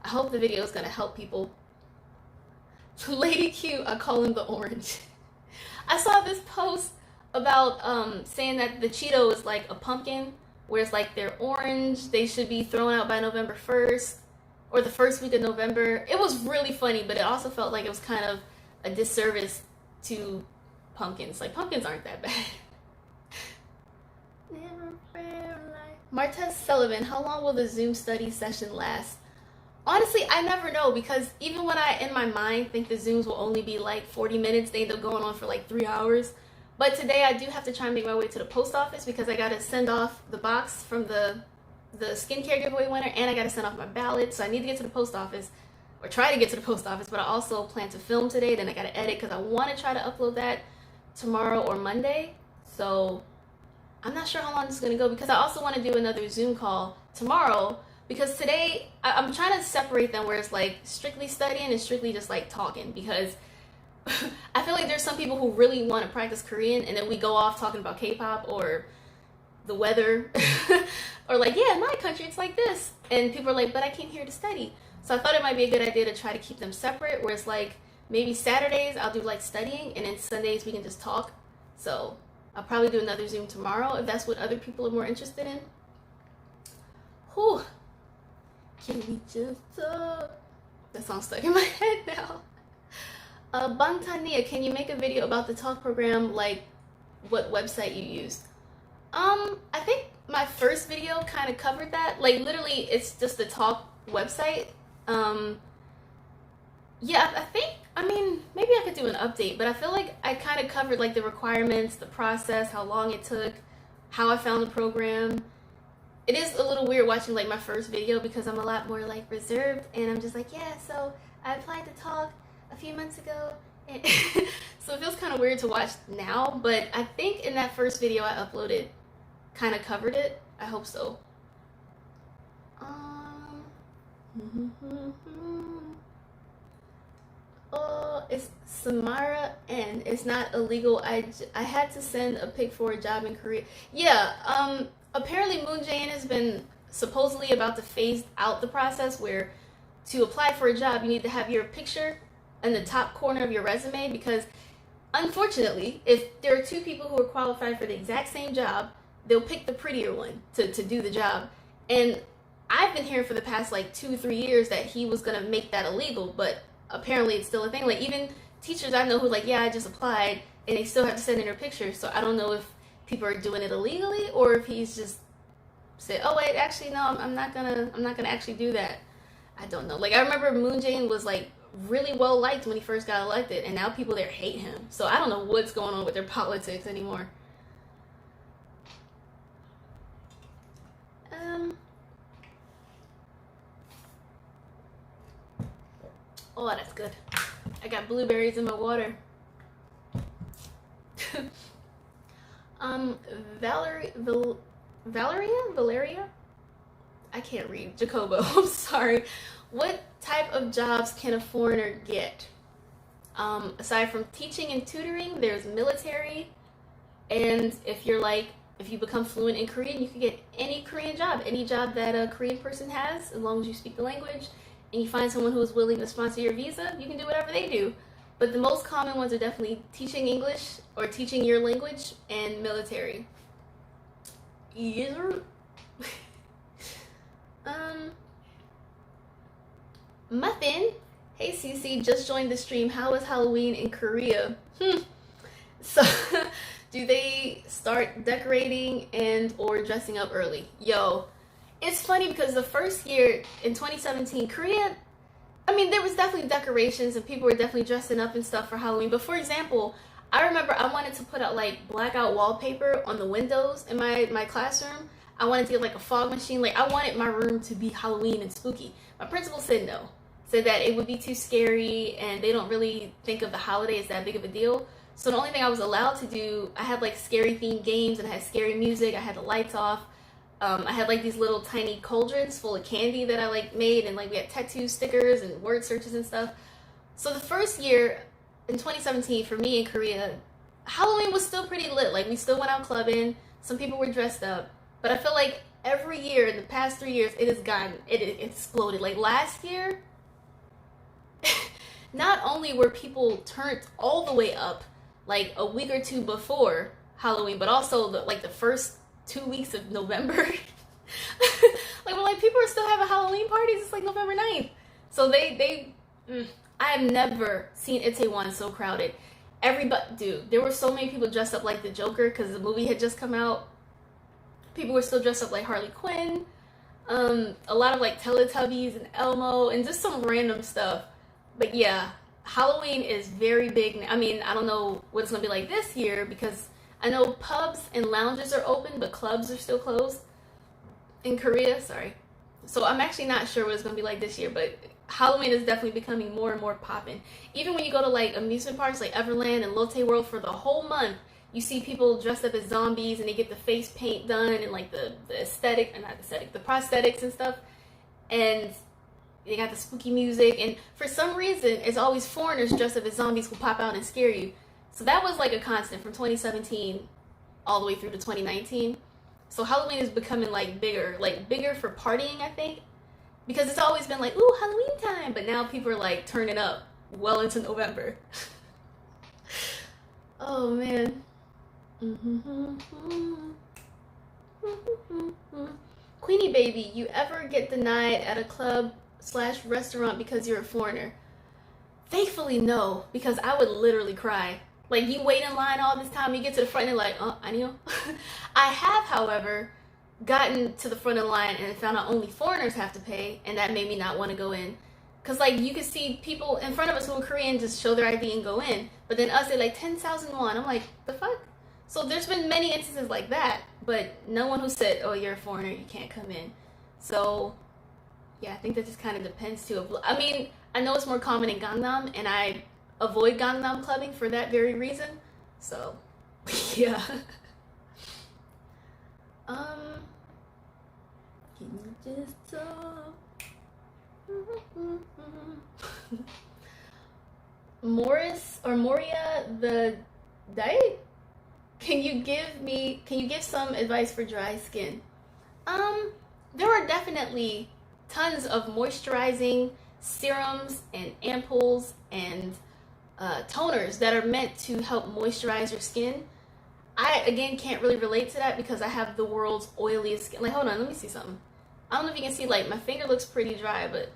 S1: I hope the video is going to help people. Lady Q, I call him the orange. I saw this post about saying that the Cheeto is a pumpkin, where it's they're orange, they should be thrown out by November 1st or the first week of November. It was really funny, but it also felt like it was kind of a disservice to pumpkins. Pumpkins aren't that bad. Martez Sullivan, how long will the Zoom study session last? Honestly, I never know, because even when I, in my mind, think the Zooms will only be 40 minutes, they end up going on for 3 hours. But today I do have to try and make my way to the post office because I got to send off the box from the skincare giveaway winner, and I got to send off my ballot. So I need to get to the post office, or try to get to the post office, but I also plan to film today. Then I got to edit because I want to try to upload that tomorrow or Monday. So I'm not sure how long this is going to go, because I also want to do another Zoom call tomorrow, because today I'm trying to separate them where it's strictly studying and strictly just talking, because I feel like there's some people who really want to practice Korean, and then we go off talking about K-pop or the weather or yeah, in my country it's like this, and people are but I came here to study. So I thought it might be a good idea to try to keep them separate, where it's maybe Saturdays I'll do studying, and then Sundays we can just talk. So I'll probably do another Zoom tomorrow if that's what other people are more interested in. Whew. Can we just talk? That song's stuck in my head now. Bangtania, can you make a video about the talk program, what website you used? I think my first video kind of covered that. Literally, it's just the talk website. Yeah, maybe I could do an update, but I feel like I kind of covered the requirements, the process, how long it took, how I found the program. It is a little weird watching my first video, because I'm a lot more reserved, and I'm just yeah, so I applied to talk a few months ago, and so it feels kind of weird to watch now, but I think in that first video I uploaded kind of covered it. I hope so. Oh, it's Samara N. It's not illegal. I had to send a pic for a job in Korea. Yeah, apparently Moon Jae-in has been supposedly about to phase out the process where to apply for a job you need to have your picture in the top corner of your resume, because unfortunately, if there are two people who are qualified for the exact same job, they'll pick the prettier one to do the job. And I've been hearing for the past 2-3 years that he was gonna make that illegal, but apparently it's still a thing. Like even teachers I know who like, yeah, I just applied, and they still have to send in their pictures. So I don't know if people are doing it illegally or if he's just said, oh wait, actually no, I'm not gonna actually do that. I don't know. Like I remember Moon Jae-in was like really well liked when he first got elected, and now people there hate him. So I don't know what's going on with their politics anymore. Oh, that's good. I got blueberries in my water. Valeria? I can't read. Jacobo, I'm sorry. What type of jobs can a foreigner get? Aside from teaching and tutoring, there's military, and if you become fluent in Korean, you can get any Korean job, any job that a Korean person has, as long as you speak the language, and you find someone who is willing to sponsor your visa, you can do whatever they do. But the most common ones are definitely teaching English or teaching your language and military. Yes. Muffin. Hey Cece, just joined the stream. How is Halloween in Korea? So, do they start decorating and or dressing up early? Yo, it's funny because the first year in 2017, Korea, I mean, there was definitely decorations and people were definitely dressing up and stuff for Halloween. But for example, I remember I wanted to put out like blackout wallpaper on the windows in my classroom. I wanted to get like a fog machine. Like I wanted my room to be Halloween and spooky. My principal said no. Said that it would be too scary and they don't really think of the holiday as that big of a deal. So the only thing I was allowed to do, I had like scary themed games and I had scary music. I had the lights off. I had like these little tiny cauldrons full of candy that I like made, and like we had tattoo stickers and word searches and stuff. So the first year in 2017 for me in Korea, Halloween was still pretty lit. Like we still went out clubbing. Some people were dressed up, but I feel like every year in the past 3 years it exploded. Like last year, not only were people turned all the way up like a week or two before Halloween, but also the first 2 weeks of November. Like when like people are still having Halloween parties, it's like November 9th. So I have never seen Itaewon so crowded. Everybody, dude, there were so many people dressed up like the Joker because the movie had just come out. People were still dressed up like Harley Quinn. A lot of like Teletubbies and Elmo and just some random stuff. But yeah, Halloween is very big. I mean, I don't know what it's gonna be like this year because I know pubs and lounges are open, but clubs are still closed in Korea. Sorry. So I'm actually not sure what it's gonna be like this year, but Halloween is definitely becoming more and more poppin'. Even when you go to like amusement parks like Everland and Lotte World for the whole month, you see people dressed up as zombies and they get the face paint done and like the prosthetics and stuff. And they got the spooky music, and for some reason, it's always foreigners dressed up as zombies who pop out and scare you. So that was like a constant from 2017 all the way through to 2019. So Halloween is becoming like bigger for partying, I think, because it's always been like, ooh, Halloween time, but now people are like turning up well into November. Oh man. Queenie baby, you ever get denied at a club/restaurant because you're a foreigner? Thankfully, no, because I would literally cry. Like, you wait in line all this time, you get to the front and you're like, oh, I know. I have, however, gotten to the front of the line and found out only foreigners have to pay, and that made me not want to go in. Because, like, you could see people in front of us who are Korean just show their ID and go in, but then us, they're like, 10,000 won. I'm like, the fuck? So there's been many instances like that, but no one who said, oh, you're a foreigner, you can't come in. So, yeah, I think that just kind of depends, too. I mean, I know it's more common in Gangnam, and I avoid Gangnam clubbing for that very reason. So, yeah. Can you just talk? Morris or Moria the diet? Can you give some advice for dry skin? There are definitely tons of moisturizing serums and ampoules and toners that are meant to help moisturize your skin. I, again, can't really relate to that because I have the world's oiliest skin. Like, hold on, let me see something. I don't know if you can see, like, my finger looks pretty dry, but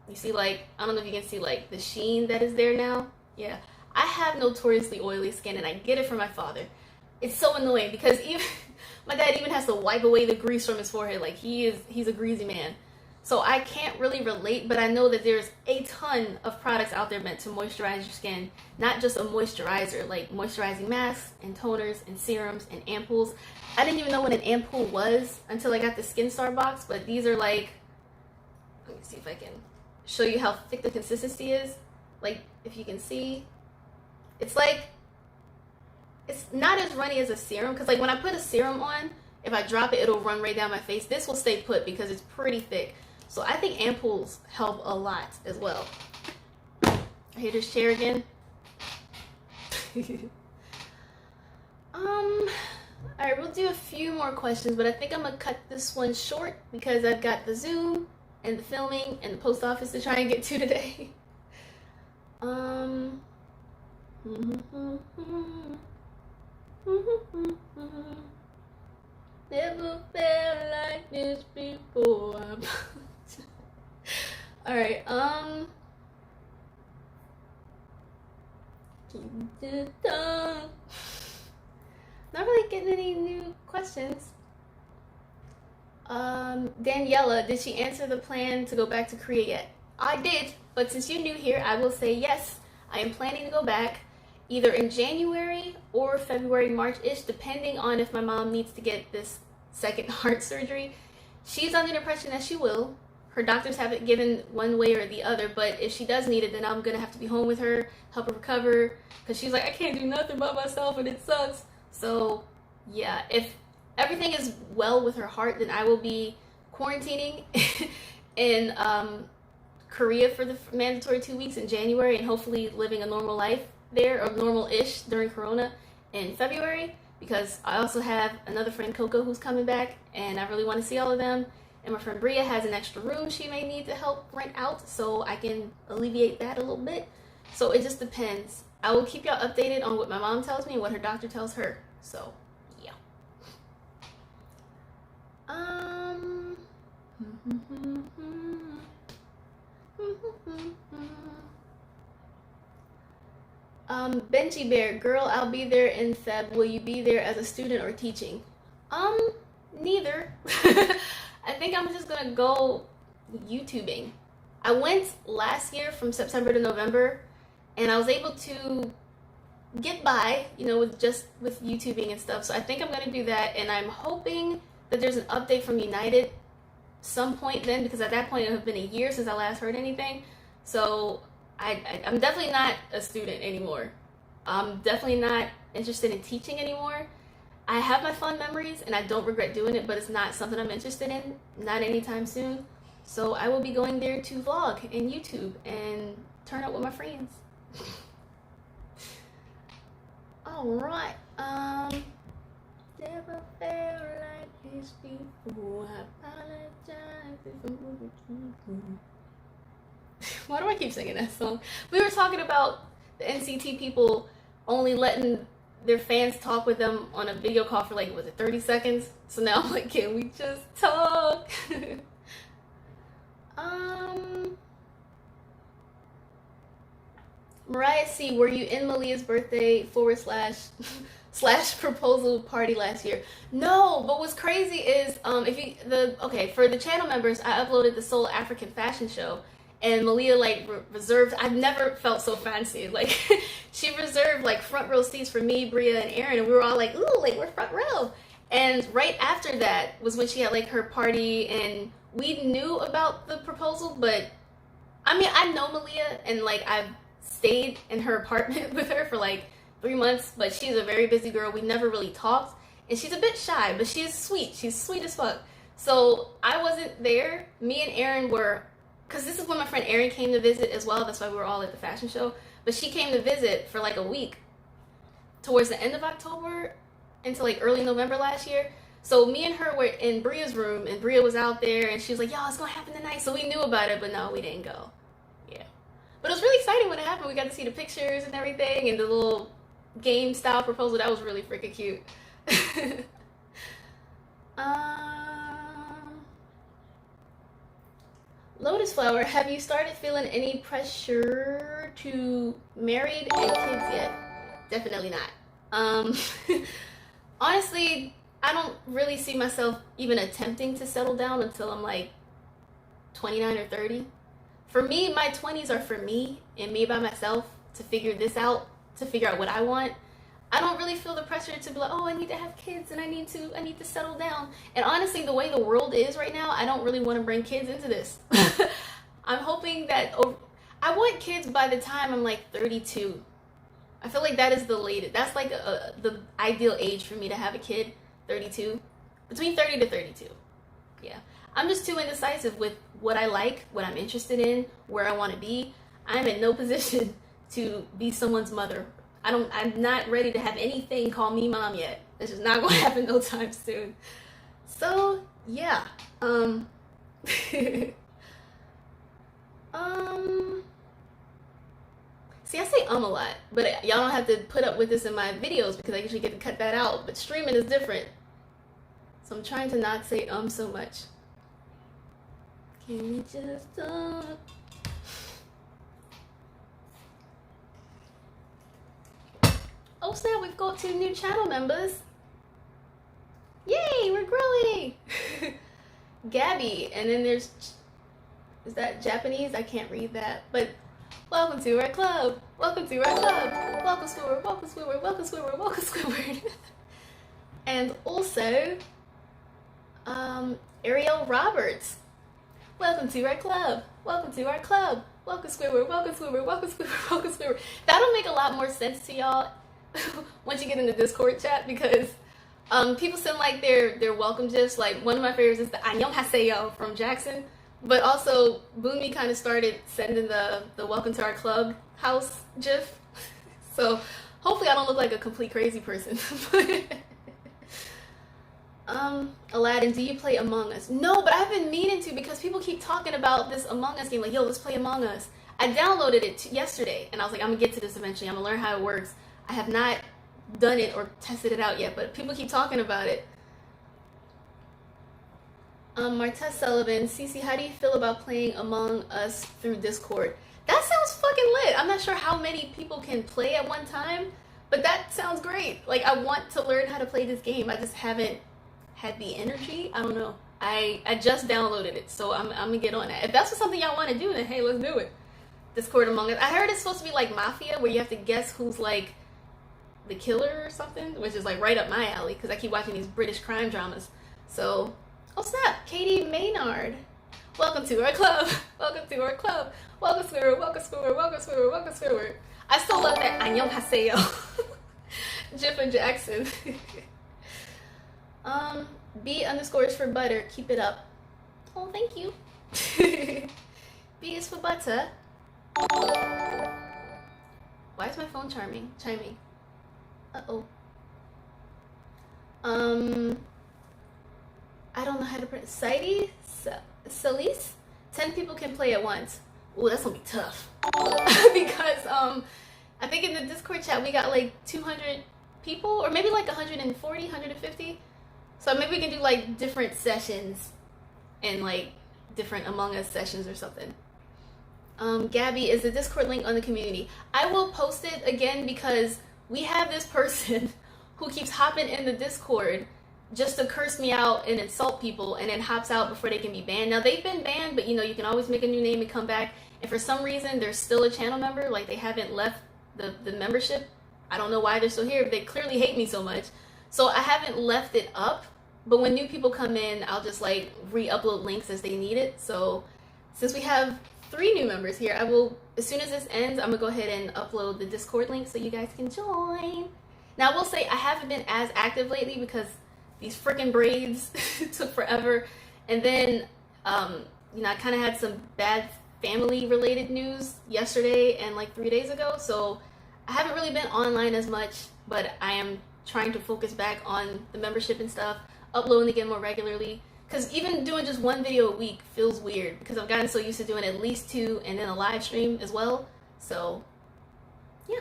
S1: You see, like, I don't know if you can see, like, the sheen that is there now. Yeah. I have notoriously oily skin, and I get it from my father. It's so annoying because even my dad even has to wipe away the grease from his forehead. Like, he's a greasy man. So I can't really relate, but I know that there's a ton of products out there meant to moisturize your skin. Not just a moisturizer, like moisturizing masks and toners and serums and ampoules. I didn't even know what an ampoule was until I got the Skin Star box, but these are like, let me see if I can show you how thick the consistency is. Like, if you can see, it's like, it's not as runny as a serum, because like when I put a serum on, if I drop it, it'll run right down my face. This will stay put because it's pretty thick. So I think ampoules help a lot as well. Here, this chair again. Alright, we'll do a few more questions, but I think I'm gonna cut this one short because I've got the Zoom and the filming and the post office to try and get to today. Never felt like this before. Alright, not really getting any new questions. Daniela, did she answer the plan to go back to Korea yet? I did, but since you're new here, I will say yes. I am planning to go back either in January or February, March-ish, depending on if my mom needs to get this second heart surgery. She's under the impression that she will. Her doctors haven't given one way or the other, but if she does need it, then I'm gonna have to be home with her, help her recover, because she's like, I can't do nothing by myself and it sucks. So yeah, if everything is well with her heart, then I will be quarantining in Korea for the mandatory 2 weeks in January, and hopefully living a normal life there, or normal-ish during Corona in February, because I also have another friend, Coco, who's coming back, and I really want to see all of them. And my friend Bria has an extra room she may need to help rent out, so I can alleviate that a little bit. So it just depends. I will keep y'all updated on what my mom tells me and what her doctor tells her. So yeah. Benji Bear, girl, I'll be there in Feb. Will you be there as a student or teaching? Neither. I think I'm just gonna go YouTubing. I went last year from September to November, and I was able to get by, you know, with YouTubing and stuff. So I think I'm gonna do that, and I'm hoping that there's an update from United some point then, because at that point it would have been a year since I last heard anything. So I'm definitely not a student anymore. I'm definitely not interested in teaching anymore. I have my fun memories and I don't regret doing it, but it's not something I'm interested in, not anytime soon. So I will be going there to vlog and YouTube and turn up with my friends. Alright, never felt like this before. I apologize if I'm moving too. Why do I keep singing that song? We were talking about the NCT people only letting their fans talk with them on a video call for like, was it 30 seconds? So now I'm like, can we just talk? Mariah C, were you in Malia's birthday / proposal party last year? No, but what's crazy is for the channel members, I uploaded the Seoul African fashion show. And Malia like reserved, I've never felt so fancy. Like she reserved like front row seats for me, Bria, and Aaron, and we were all like, ooh, like we're front row. And right after that was when she had like her party, and we knew about the proposal, but I mean, I know Malia, and like I've stayed in her apartment with her for like 3 months, but she's a very busy girl. We never really talked, and she's a bit shy, but she's sweet. She's sweet as fuck. So I wasn't there. Me and Aaron were, because this is when my friend Erin came to visit as well. That's why we were all at the fashion show. But she came to visit for like a week towards the end of October into like early November last year. So me and her were in Bria's room, and Bria was out there, and she was like, yo, it's going to happen tonight. So we knew about it, but no, we didn't go. Yeah. But it was really exciting when it happened. We got to see the pictures and everything, and the little game style proposal. That was really freaking cute. Lotus Flower, have you started feeling any pressure to married and kids yet? Definitely not. Honestly, I don't really see myself even attempting to settle down until I'm like 29 or 30. For me, my 20s are for me and me by myself to figure this out, to figure out what I want. I don't really feel the pressure to be like, oh, I need to have kids and I need to settle down. And honestly, the way the world is right now, I don't really want to bring kids into this. I'm hoping that I want kids by the time I'm like 32. I feel like that is the latest. That's like the ideal age for me to have a kid, 32. Between 30 to 32. Yeah. I'm just too indecisive with what I like, what I'm interested in, where I want to be. I'm in no position to be someone's mother. I'm not ready to have anything call me mom yet. It's just not gonna happen no time soon. So yeah. See, I say a lot, but y'all don't have to put up with this in my videos because I usually get to cut that out. But streaming is different. So I'm trying to not say so much. Can we just talk? Oh snap, we've got 2 new channel members. Yay, we're growing. Gabby, and then is that Japanese? I can't read that, but welcome to our club. Welcome to our club. Welcome Squidward, welcome Squidward, welcome Squidward, welcome Squidward. And also, Ariel Roberts. Welcome to our club. Welcome to our club. Welcome Squidward, welcome Squidward, welcome Squidward, welcome Squidward. That'll make a lot more sense to y'all once you get in the Discord chat, because people send like their welcome gifs. Like one of my favorites is the "Annyeonghaseyo" from Jackson, but also Boomy kind of started sending the welcome to our club house gif. So hopefully I don't look like a complete crazy person. Aladdin, do you play Among Us? No, but I've been meaning to because people keep talking about this Among Us game. Like, yo, let's play Among Us. I downloaded it yesterday, and I was like, I'm gonna get to this eventually. I'm gonna learn how it works. I have not done it or tested it out yet, but people keep talking about it. Martez Sullivan, Cece, how do you feel about playing Among Us through Discord? That sounds fucking lit. I'm not sure how many people can play at one time, but that sounds great. Like, I want to learn how to play this game. I just haven't had the energy. I don't know. I just downloaded it, so I'm gonna get on that. If that's something y'all want to do, then hey, let's do it. Discord Among Us. I heard it's supposed to be like Mafia, where you have to guess who's like the killer or something, which is like right up my alley because I keep watching these British crime dramas. So, oh snap, Katie Maynard. Welcome to our club. Welcome to our club. Welcome Squidward, welcome Squidward, welcome Squidward, welcome Squidward. I still love that Annyeonghaseyo. Jif and Jackson. B_ is for butter. Keep it up. Oh, thank you. B is for butter. Why is my phone chiming? Uh-oh. I don't know how to pronounce. Saidi? Salise? 10 people can play at once. Ooh, that's gonna be tough. Because, I think in the Discord chat we got like 200 people, or maybe like 140, 150. So maybe we can do like different sessions and like different Among Us sessions or something. Gabby, is the Discord link on the community? I will post it again because we have this person who keeps hopping in the Discord just to curse me out and insult people and then hops out before they can be banned. Now they've been banned, but you know, you can always make a new name and come back. And for some reason, they're still a channel member. Like they haven't left the membership. I don't know why they're still here. They clearly hate me so much. So I haven't left it up, but when new people come in, I'll just like re-upload links as they need it. So since we have 3 new members here, I will, as soon as this ends, I'm gonna go ahead and upload the Discord link so you guys can join. Now I will say I haven't been as active lately because these freaking braids took forever. And then, you know, I kind of had some bad family related news yesterday and like 3 days ago. So I haven't really been online as much, but I am trying to focus back on the membership and stuff, uploading again more regularly. Because even doing just 1 video a week feels weird because I've gotten so used to doing at least 2 and then a live stream as well. So, yeah.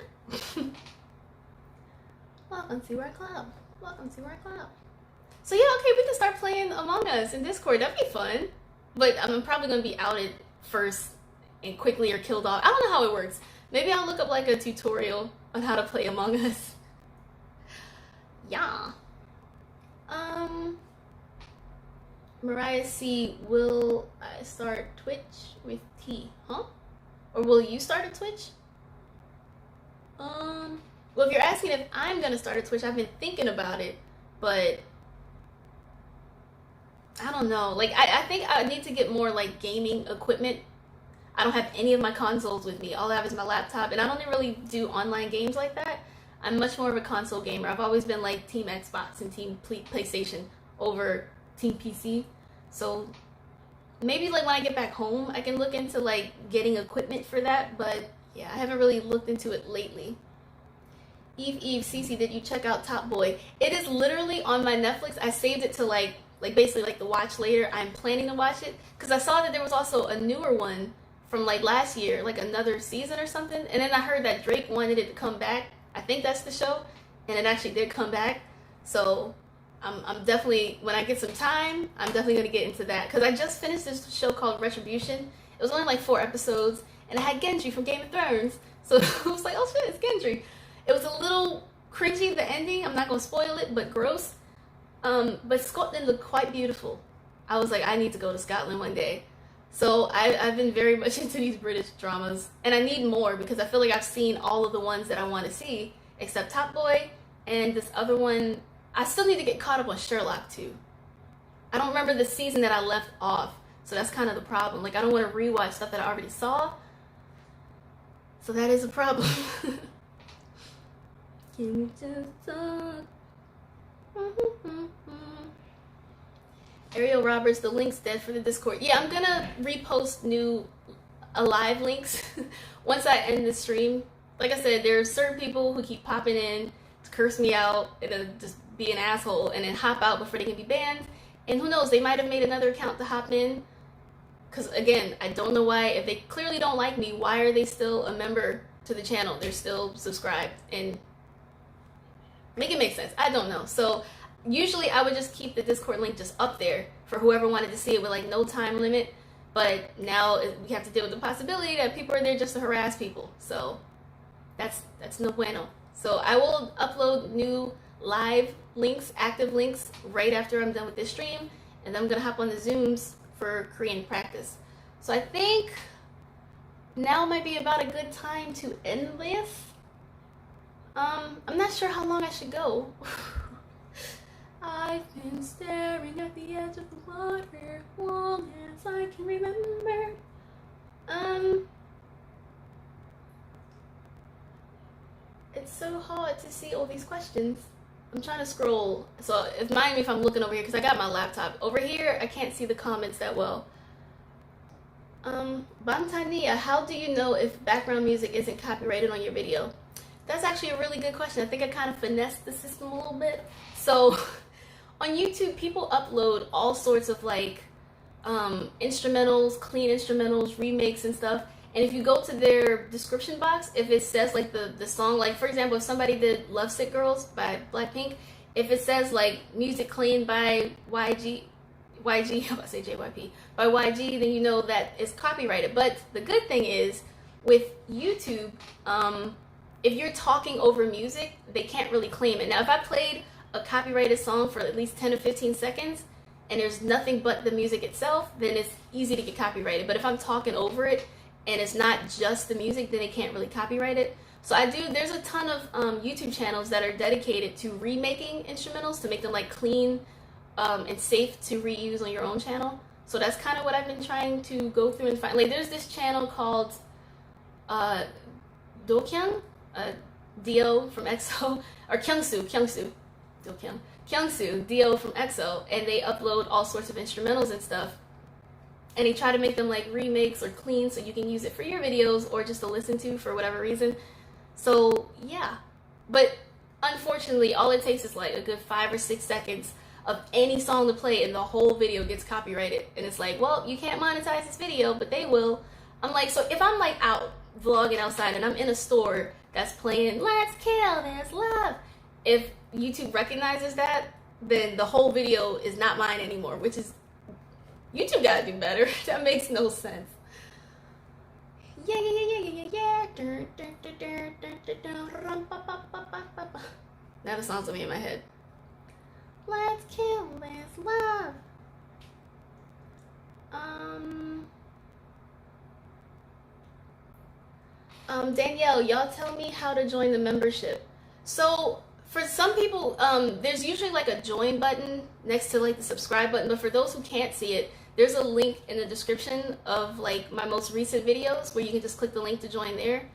S1: Welcome to our club. Welcome to our club. So yeah, okay, we can start playing Among Us in Discord. That'd be fun. But I'm probably going to be outed first and quickly are killed off. I don't know how it works. Maybe I'll look up like a tutorial on how to play Among Us. Yeah. Mariah C, will I start Twitch with T? Huh? Or will you start a Twitch? Well, if you're asking if I'm gonna start a Twitch, I've been thinking about it, but I don't know. Like, I think I need to get more like gaming equipment. I don't have any of my consoles with me. All I have is my laptop, and I don't really do online games like that. I'm much more of a console gamer. I've always been like Team Xbox and Team PlayStation over Team PC. So maybe like when I get back home, I can look into like getting equipment for that. But yeah, I haven't really looked into it lately. Eve Cece, did you check out Top Boy? It is literally on my Netflix. I saved it to like basically like the watch later. I'm planning to watch it because I saw that there was also a newer one from like last year, like another season or something. And then I heard that Drake wanted it to come back. I think that's the show, and it actually did come back. So I'm definitely, when I get some time, I'm definitely gonna get into that because I just finished this show called Retribution. It was only like 4 episodes, and it had Gendry from Game of Thrones. So I was like, oh shit, it's Gendry. It was a little cringy, the ending. I'm not gonna spoil it, but gross. But Scotland looked quite beautiful. I was like, I need to go to Scotland one day. So I've been very much into these British dramas, and I need more because I feel like I've seen all of the ones that I want to see, except Top Boy and this other one. I still need to get caught up on Sherlock too. I don't remember the season that I left off, so that's kind of the problem. Like, I don't want to rewatch stuff that I already saw, so that is a problem. Can we just talk? Ariel Roberts, the link's dead for the Discord. Yeah, I'm gonna repost new live links once I end the stream. Like I said, there are certain people who keep popping in to curse me out and then just be an asshole and then hop out before they can be banned. And who knows, they might have made another account to hop in. Because again, I don't know why. If they clearly don't like me, why are they still a member to the channel? They're still subscribed. And make it make sense. I don't know. So usually I would just keep the Discord link just up there for whoever wanted to see it with like no time limit. But now we have to deal with the possibility that people are there just to harass people. So that's no bueno. So I will upload new live links, active links, right after I'm done with this stream. And then I'm going to hop on the Zooms for Korean practice. So I think now might be about a good time to end this. I'm not sure how long I should go. I've been staring at the edge of the water long as I can remember. It's so hard to see all these questions. I'm trying to scroll. So mind me if I'm looking over here because I got my laptop. Over here, I can't see the comments that well. Bantania, how do you know if background music isn't copyrighted on your video? That's actually a really good question. I think I kind of finessed the system a little bit. So on YouTube, people upload all sorts of like instrumentals, clean instrumentals, remakes and stuff. And if you go to their description box, if it says like the song, like for example, if somebody did Lovesick Girls by Blackpink, if it says like music clean by YG, I'm about to say JYP, by YG, then you know that it's copyrighted. But the good thing is with YouTube, if you're talking over music, they can't really claim it. Now, if I played a copyrighted song for at least 10 or 15 seconds and there's nothing but the music itself, then it's easy to get copyrighted. But if I'm talking over it and it's not just the music, then they can't really copyright it. So there's a ton of YouTube channels that are dedicated to remaking instrumentals to make them like clean and safe to reuse on your own channel. So that's kind of what I've been trying to go through and find. Like there's this channel called Dokyang, Dio from EXO, or Kyungsu, Dio from EXO, and they upload all sorts of instrumentals and stuff. And they try to make them like remakes or clean so you can use it for your videos or just to listen to for whatever reason. So yeah, but unfortunately all it takes is like a good 5 or 6 seconds of any song to play and the whole video gets copyrighted. And it's like, well, you can't monetize this video, but they will. I'm like, so if I'm like out vlogging outside and I'm in a store that's playing Let's Kill This Love, if YouTube recognizes that, then the whole video is not mine anymore, which is, YouTube gotta do better. That makes no sense. Yeah, yeah, yeah, yeah, yeah, yeah. Dun, dun, dun, dun, dun, dun, dun, rum, ba, ba, ba, ba, ba, ba. Now the song's gonna be in my head. Let's kill this love. Danielle, y'all tell me how to join the membership. So for some people, there's usually like a join button next to like the subscribe button, but for those who can't see it, there's a link in the description of like my most recent videos where you can just click the link to join there.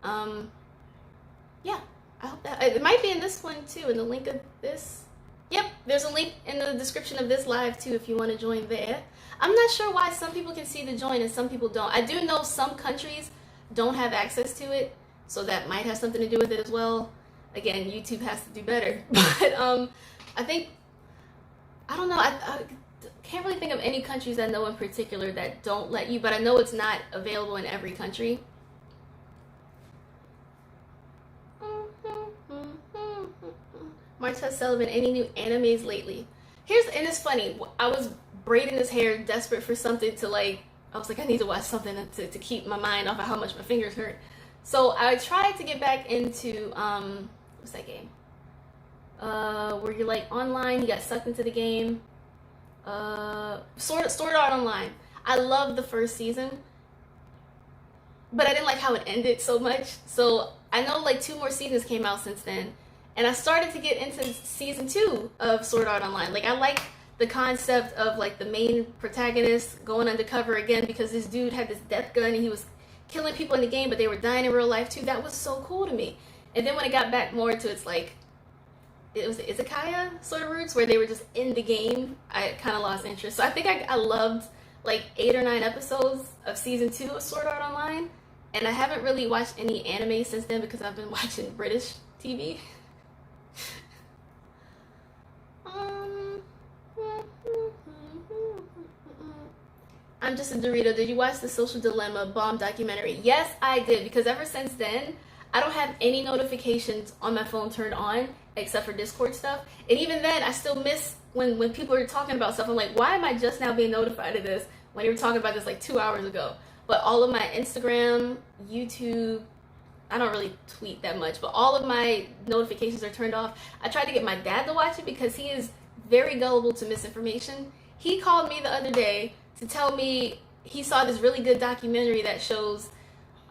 S1: Yeah, I hope that it might be in this one too, in the link of this. Yep, there's a link in the description of this live too if you want to join there. I'm not sure why some people can see the join and some people don't. I do know some countries don't have access to it, so that might have something to do with it as well. Again, YouTube has to do better. But I think, I don't know, I can't really think of any countries I know in particular that don't let you, but I know it's not available in every country. Martez Sullivan, any new animes lately? And it's funny, I was braiding this hair, desperate for something to like, I was like, I need to watch something to keep my mind off of how much my fingers hurt. So I tried to get back into, what's that game? Where you're like online, you got sucked into the game. Sword Art Online. I loved the first season, but I didn't like how it ended so much. So I know like 2 more seasons came out since then. And I started to get into season 2 of Sword Art Online. Like I like the concept of like the main protagonist going undercover again because this dude had this death gun and he was killing people in the game, but they were dying in real life too. That was so cool to me. And then when it got back more to its like, it was the izakaya sort of roots where they were just in the game, I kind of lost interest. So I think I loved like 8 or 9 episodes of season 2 of Sword Art Online. And I haven't really watched any anime since then because I've been watching British TV. I'm just a Dorito. Did you watch the Social Dilemma Bomb documentary? Yes, I did, because ever since then, I don't have any notifications on my phone turned on except for Discord stuff. And even then, I still miss when people are talking about stuff. I'm like, why am I just now being notified of this when you were talking about this like 2 hours ago? But all of my Instagram, YouTube, I don't really tweet that much, but all of my notifications are turned off. I tried to get my dad to watch it because he is very gullible to misinformation. He called me the other day to tell me he saw this really good documentary that shows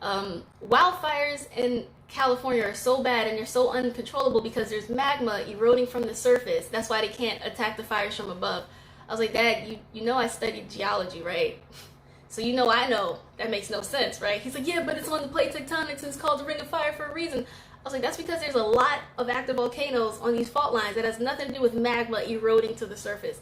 S1: wildfires in California are so bad and they're so uncontrollable because there's magma eroding from the surface. That's why they can't attack the fires from above. I was like, Dad, you know I studied geology, right? So you know I know that makes no sense, right? He's like, yeah, but it's on the plate tectonics and it's called the Ring of Fire for a reason. I was like, that's because there's a lot of active volcanoes on these fault lines that has nothing to do with magma eroding to the surface.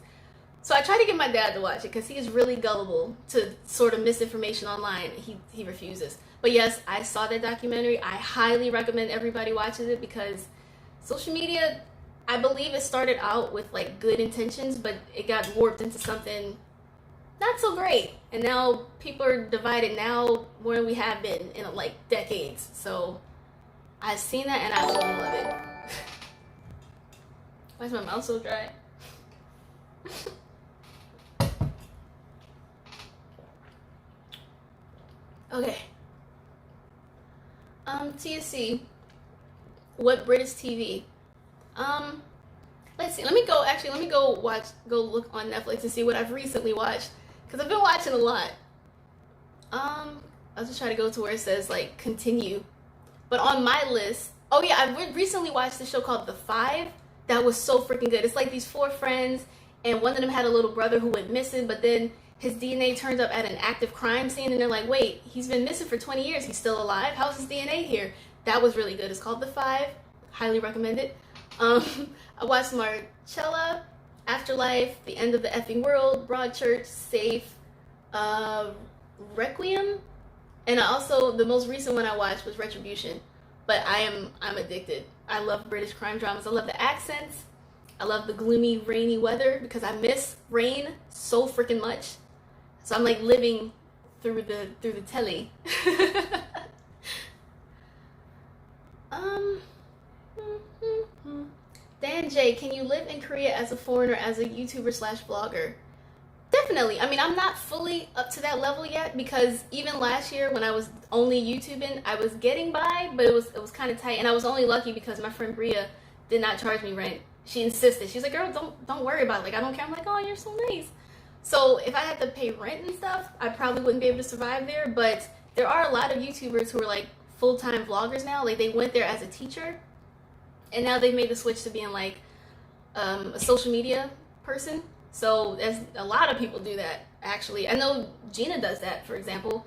S1: So I tried to get my dad to watch it because he is really gullible to sort of misinformation online. He refuses. But yes, I saw that documentary. I highly recommend everybody watches it because social media, I believe it started out with like good intentions, but it got warped into something not so great. And now people are divided now more than we have been in like decades. So I've seen that and I absolutely love it. Why is my mouth so dry? Okay. TSC. What British TV? Let's see. Let me go look on Netflix and see what I've recently watched. Because I've been watching a lot. I'll just try to go to where it says, like, continue. But on my list, oh yeah, I recently watched this show called The Five. That was so freaking good. It's like these 4 friends, and one of them had a little brother who went missing, but then his DNA turns up at an active crime scene, and they're like, wait, he's been missing for 20 years. He's still alive? How's his DNA here? That was really good. It's called The Five. Highly recommend it. I watched Marcella, Afterlife, The End of the Effing World, Broadchurch, Safe, Requiem, and the most recent one I watched was Retribution. But I'm addicted. I love British crime dramas. I love the accents. I love the gloomy, rainy weather because I miss rain so freaking much. So I'm like living through the telly. Dan J, can you live in Korea as a foreigner as a YouTuber / vlogger? definitely. I mean, I'm not fully up to that level yet because even last year when I was only YouTubing, I was getting by, but it was kind of tight, and I was only lucky because my friend Bria did not charge me rent. She insisted. She's like, "Girl, don't worry about it. Like, I don't care." I'm like, "Oh, you're so nice." So if I had to pay rent and stuff, I probably wouldn't be able to survive there. But there are a lot of YouTubers who are like full-time vloggers now. Like they went there as a teacher, and now they've made the switch to being like a social media person. So there's a lot of people do that actually. I know Gina does that, for example.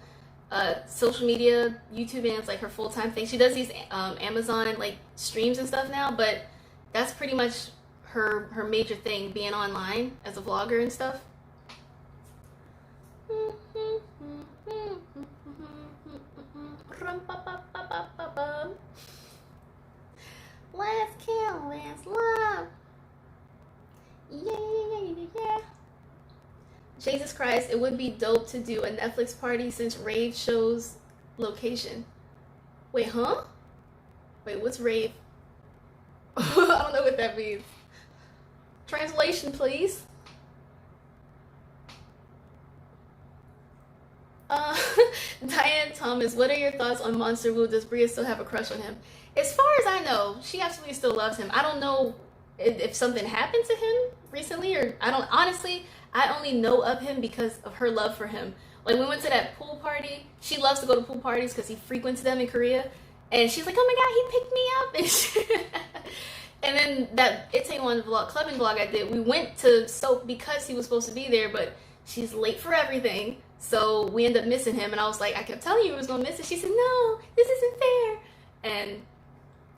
S1: Social media, YouTubing is like her full-time thing. She does these Amazon like streams and stuff now, but that's pretty much her major thing, being online as a vlogger and stuff. Let's kill this love. Yeah. Jesus Christ, it would be dope to do a Netflix party since rave shows location. Wait, huh? Wait, what's rave? I don't know what that means. Translation, please. Diane Thomas, what are your thoughts on Monster Wu? Does Bria still have a crush on him? As far as I know, she absolutely still loves him. I don't know if something happened to him recently, or honestly, I only know of him because of her love for him. Like, we went to that pool party. She loves to go to pool parties because he frequents them in Korea. And she's like, oh my God, he picked me up. And then that Itaewon vlog, clubbing vlog I did, we went to Soap because he was supposed to be there, but she's late for everything. So we ended up missing him. And I was like, I kept telling you we was going to miss it. She said, no, this isn't fair. And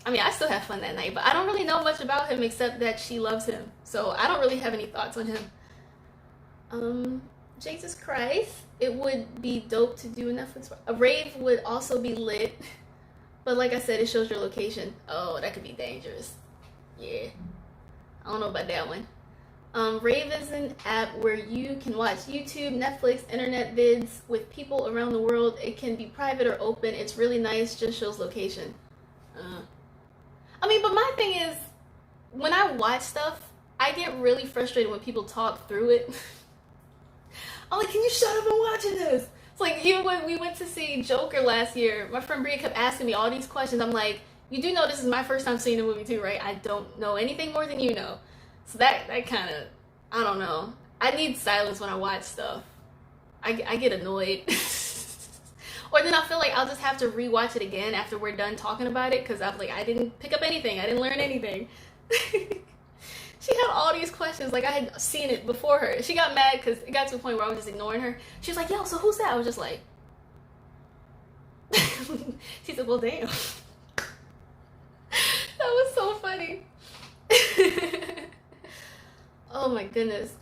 S1: I mean, I still had fun that night, but I don't really know much about him except that she loves him. So I don't really have any thoughts on him. Jesus Christ, it would be dope to do a Netflix. A rave would also be lit, but like I said, it shows your location. Oh, that could be dangerous. Yeah, I don't know about that one. Rave is an app where you can watch YouTube, Netflix, internet vids with people around the world. It can be private or open. It's really nice, just shows location. I mean, but my thing is, when I watch stuff, I get really frustrated when people talk through it. I'm like, can you shut up and watching this? It's like, even when we went to see Joker last year, my friend Bria kept asking me all these questions. I'm like, you do know this is my first time seeing the movie too, right? I don't know anything more than you know. So that kind of, I don't know. I need silence when I watch stuff. I get annoyed. Or then I feel like I'll just have to rewatch it again after we're done talking about it, because I'm like, I didn't pick up anything. I didn't learn anything. She had all these questions, like I had seen it before her. She got mad because it got to a point where I was just ignoring her. She was like, yo, so who's that? I was just like, she said, well, damn. That was so funny. Oh my goodness.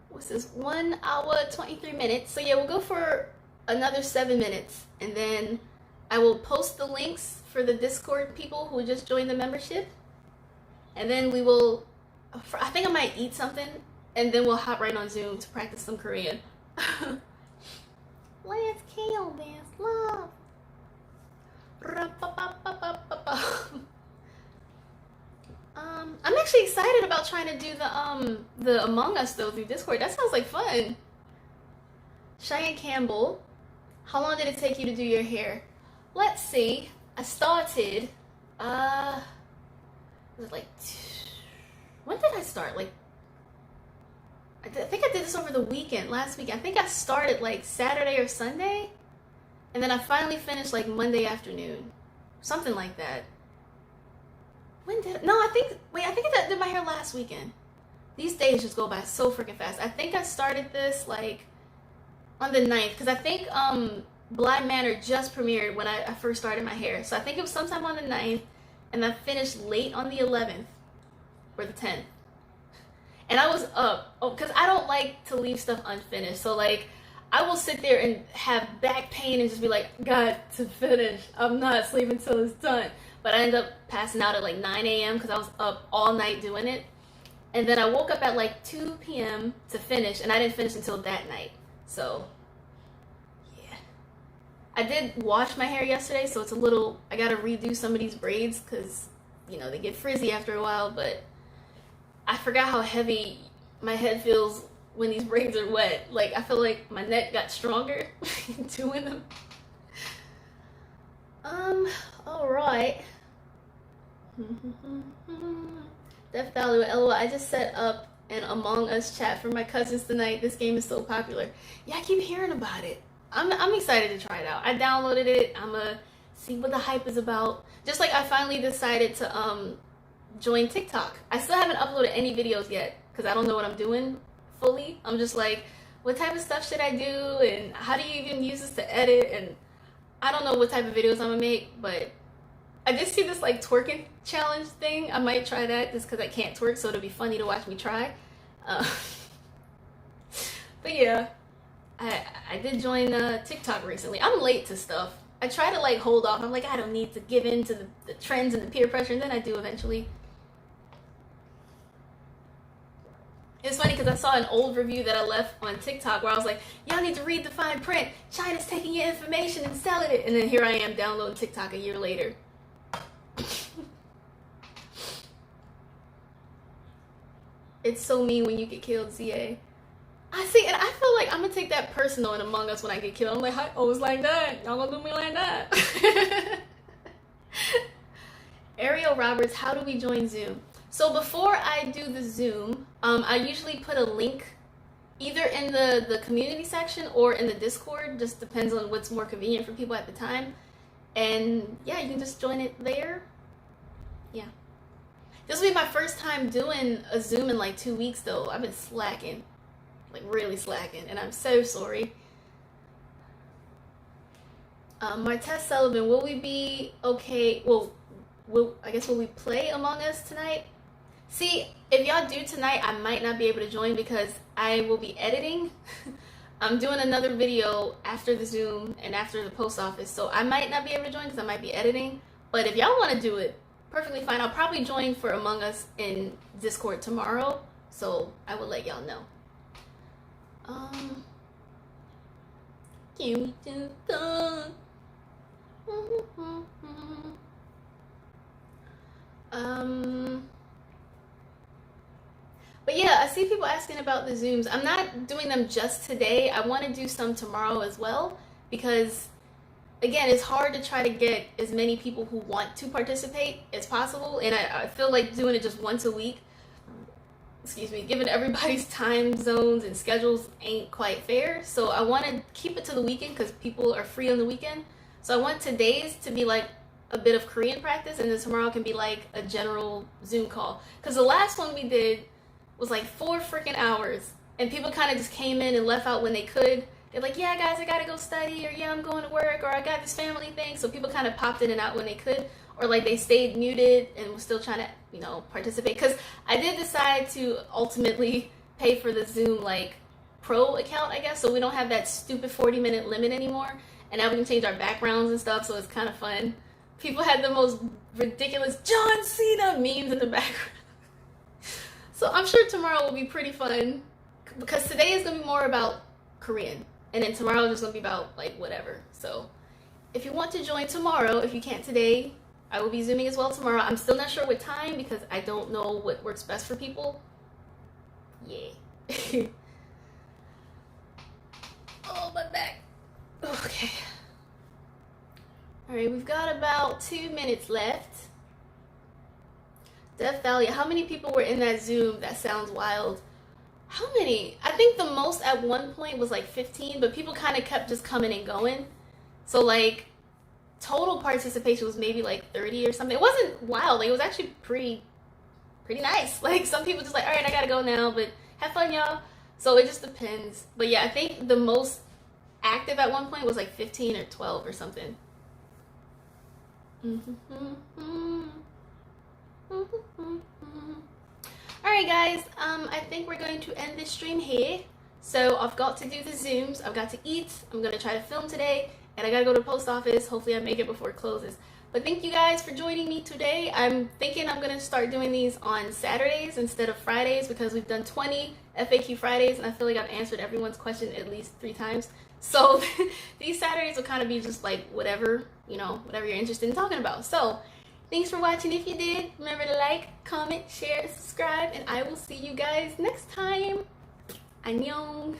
S1: What's this? 1 hour 23 minutes. So yeah, we'll go for another 7 minutes, and then I will post the links for the Discord people who just joined the membership, and then we will, I think I might eat something, and then we'll hop right on Zoom to practice some Korean. Let's kill this love. I'm actually excited about trying to do the Among Us though through Discord. That sounds like fun. Cheyenne Campbell, how long did it take you to do your hair? Let's see. I started, was it like, when did I start? Like, I think I did this over the weekend, last week. I think I started like Saturday or Sunday, and then I finally finished like Monday afternoon. Something like that. When did, no, I think I did my hair last weekend. These days just go by so freaking fast. I think I started this like on the 9th, because I think Blind Manor just premiered when I first started my hair. So I think it was sometime on the 9th, and I finished late on the 11th or the 10th. And I was up, because I don't like to leave stuff unfinished. So like, I will sit there and have back pain and just be like, God, to finish. I'm not sleeping till it's done. But I ended up passing out at like 9 a.m. because I was up all night doing it. And then I woke up at like 2 p.m. to finish, and I didn't finish until that night. So, yeah. I did wash my hair yesterday, so it's a little, I gotta redo some of these braids because, you know, they get frizzy after a while, but I forgot how heavy my head feels when these braids are wet. Like, I feel like my neck got stronger doing them. Alright. Death Valley with LOL. I just set up an Among Us chat for my cousins tonight. This game is so popular. Yeah, I keep hearing about it. I'm excited to try it out. I downloaded it. I'm gonna see what the hype is about. Just like I finally decided to join TikTok. I still haven't uploaded any videos yet because I don't know what I'm doing fully. I'm just like, what type of stuff should I do, and how do you even use this to edit, and I don't know what type of videos I'm gonna make. But I did see this like twerking challenge thing. I might try that just because I can't twerk, so it'll be funny to watch me try. But yeah, I did join TikTok recently. I'm late to stuff. I try to like hold off. I'm like, I don't need to give in to the trends and the peer pressure, and then I do eventually. It's funny because I saw an old review that I left on TikTok where I was like, y'all need to read the fine print. China's taking your information and selling it. And then here I am downloading TikTok a year later. It's so mean when you get killed, ZA. I see, and I feel like I'm gonna take that personal in Among Us when I get killed. I'm like, I always like that. Y'all gonna do me like that? Ariel Roberts, how do we join Zoom? So before I do the Zoom, I usually put a link either in the community section or in the Discord. Just depends on what's more convenient for people at the time. And yeah, you can just join it there. Yeah. This will be my first time doing a Zoom in like 2 weeks though. I've been slacking. Like really slacking, and I'm so sorry. Martez Sullivan, will we be okay? Well, I guess will we play Among Us tonight? See, if y'all do tonight, I might not be able to join because I will be editing. I'm doing another video after the Zoom and after the post office, so I might not be able to join because I might be editing. But if y'all want to do it, perfectly fine. I'll probably join for Among Us in Discord tomorrow, so I will let y'all know. Can we do the but yeah, I see people asking about the Zooms. I'm not doing them just today. I want to do some tomorrow as well because, again, it's hard to try to get as many people who want to participate as possible. And I feel like doing it just once a week, excuse me, given everybody's time zones and schedules ain't quite fair. So I want to keep it to the weekend because people are free on the weekend. So I want today's to be like a bit of Korean practice, and then tomorrow can be like a general Zoom call. Because the last one we did was like 4 freaking hours, and people kind of just came in and left out when they could. They're like, yeah, guys, I gotta go study, or yeah, I'm going to work, or I got this family thing. So people kind of popped in and out when they could, or like they stayed muted and was still trying to, you know, participate. Because I did decide to ultimately pay for the Zoom like pro account, I guess, so we don't have that stupid 40-minute limit anymore, and now we can change our backgrounds and stuff, so it's kind of fun. People had the most ridiculous John Cena memes in the background. So I'm sure tomorrow will be pretty fun because today is gonna be more about Korean, and then tomorrow is just gonna be about like whatever. So if you want to join tomorrow, if you can't today, I will be Zooming as well tomorrow. I'm still not sure what time because I don't know what works best for people. Yeah. Oh, my back. Okay. All right, we've got about 2 minutes left. Death Valley, how many people were in that Zoom? That sounds wild. How many? I think the most at one point was like 15, but people kind of kept just coming and going. So like total participation was maybe like 30 or something. It wasn't wild. Like, it was actually pretty nice. Like, some people just like, all right, I gotta go now, but have fun, y'all. So it just depends. But yeah, I think the most active at one point was like 15 or 12 or something. Alright guys, I think we're going to end this stream here. So I've got to do the Zooms, I've got to eat, I'm going to try to film today, and I gotta go to the post office. Hopefully I make it before it closes. But thank you guys for joining me today. I'm thinking I'm gonna start doing these on Saturdays instead of Fridays because we've done 20 FAQ Fridays and I feel like I've answered everyone's question at least 3 times. So these Saturdays will kind of be just like whatever, you know, whatever you're interested in talking about. So Thanks for watching. If you did, remember to like, comment, share, subscribe, and I will see you guys next time. Annyeong.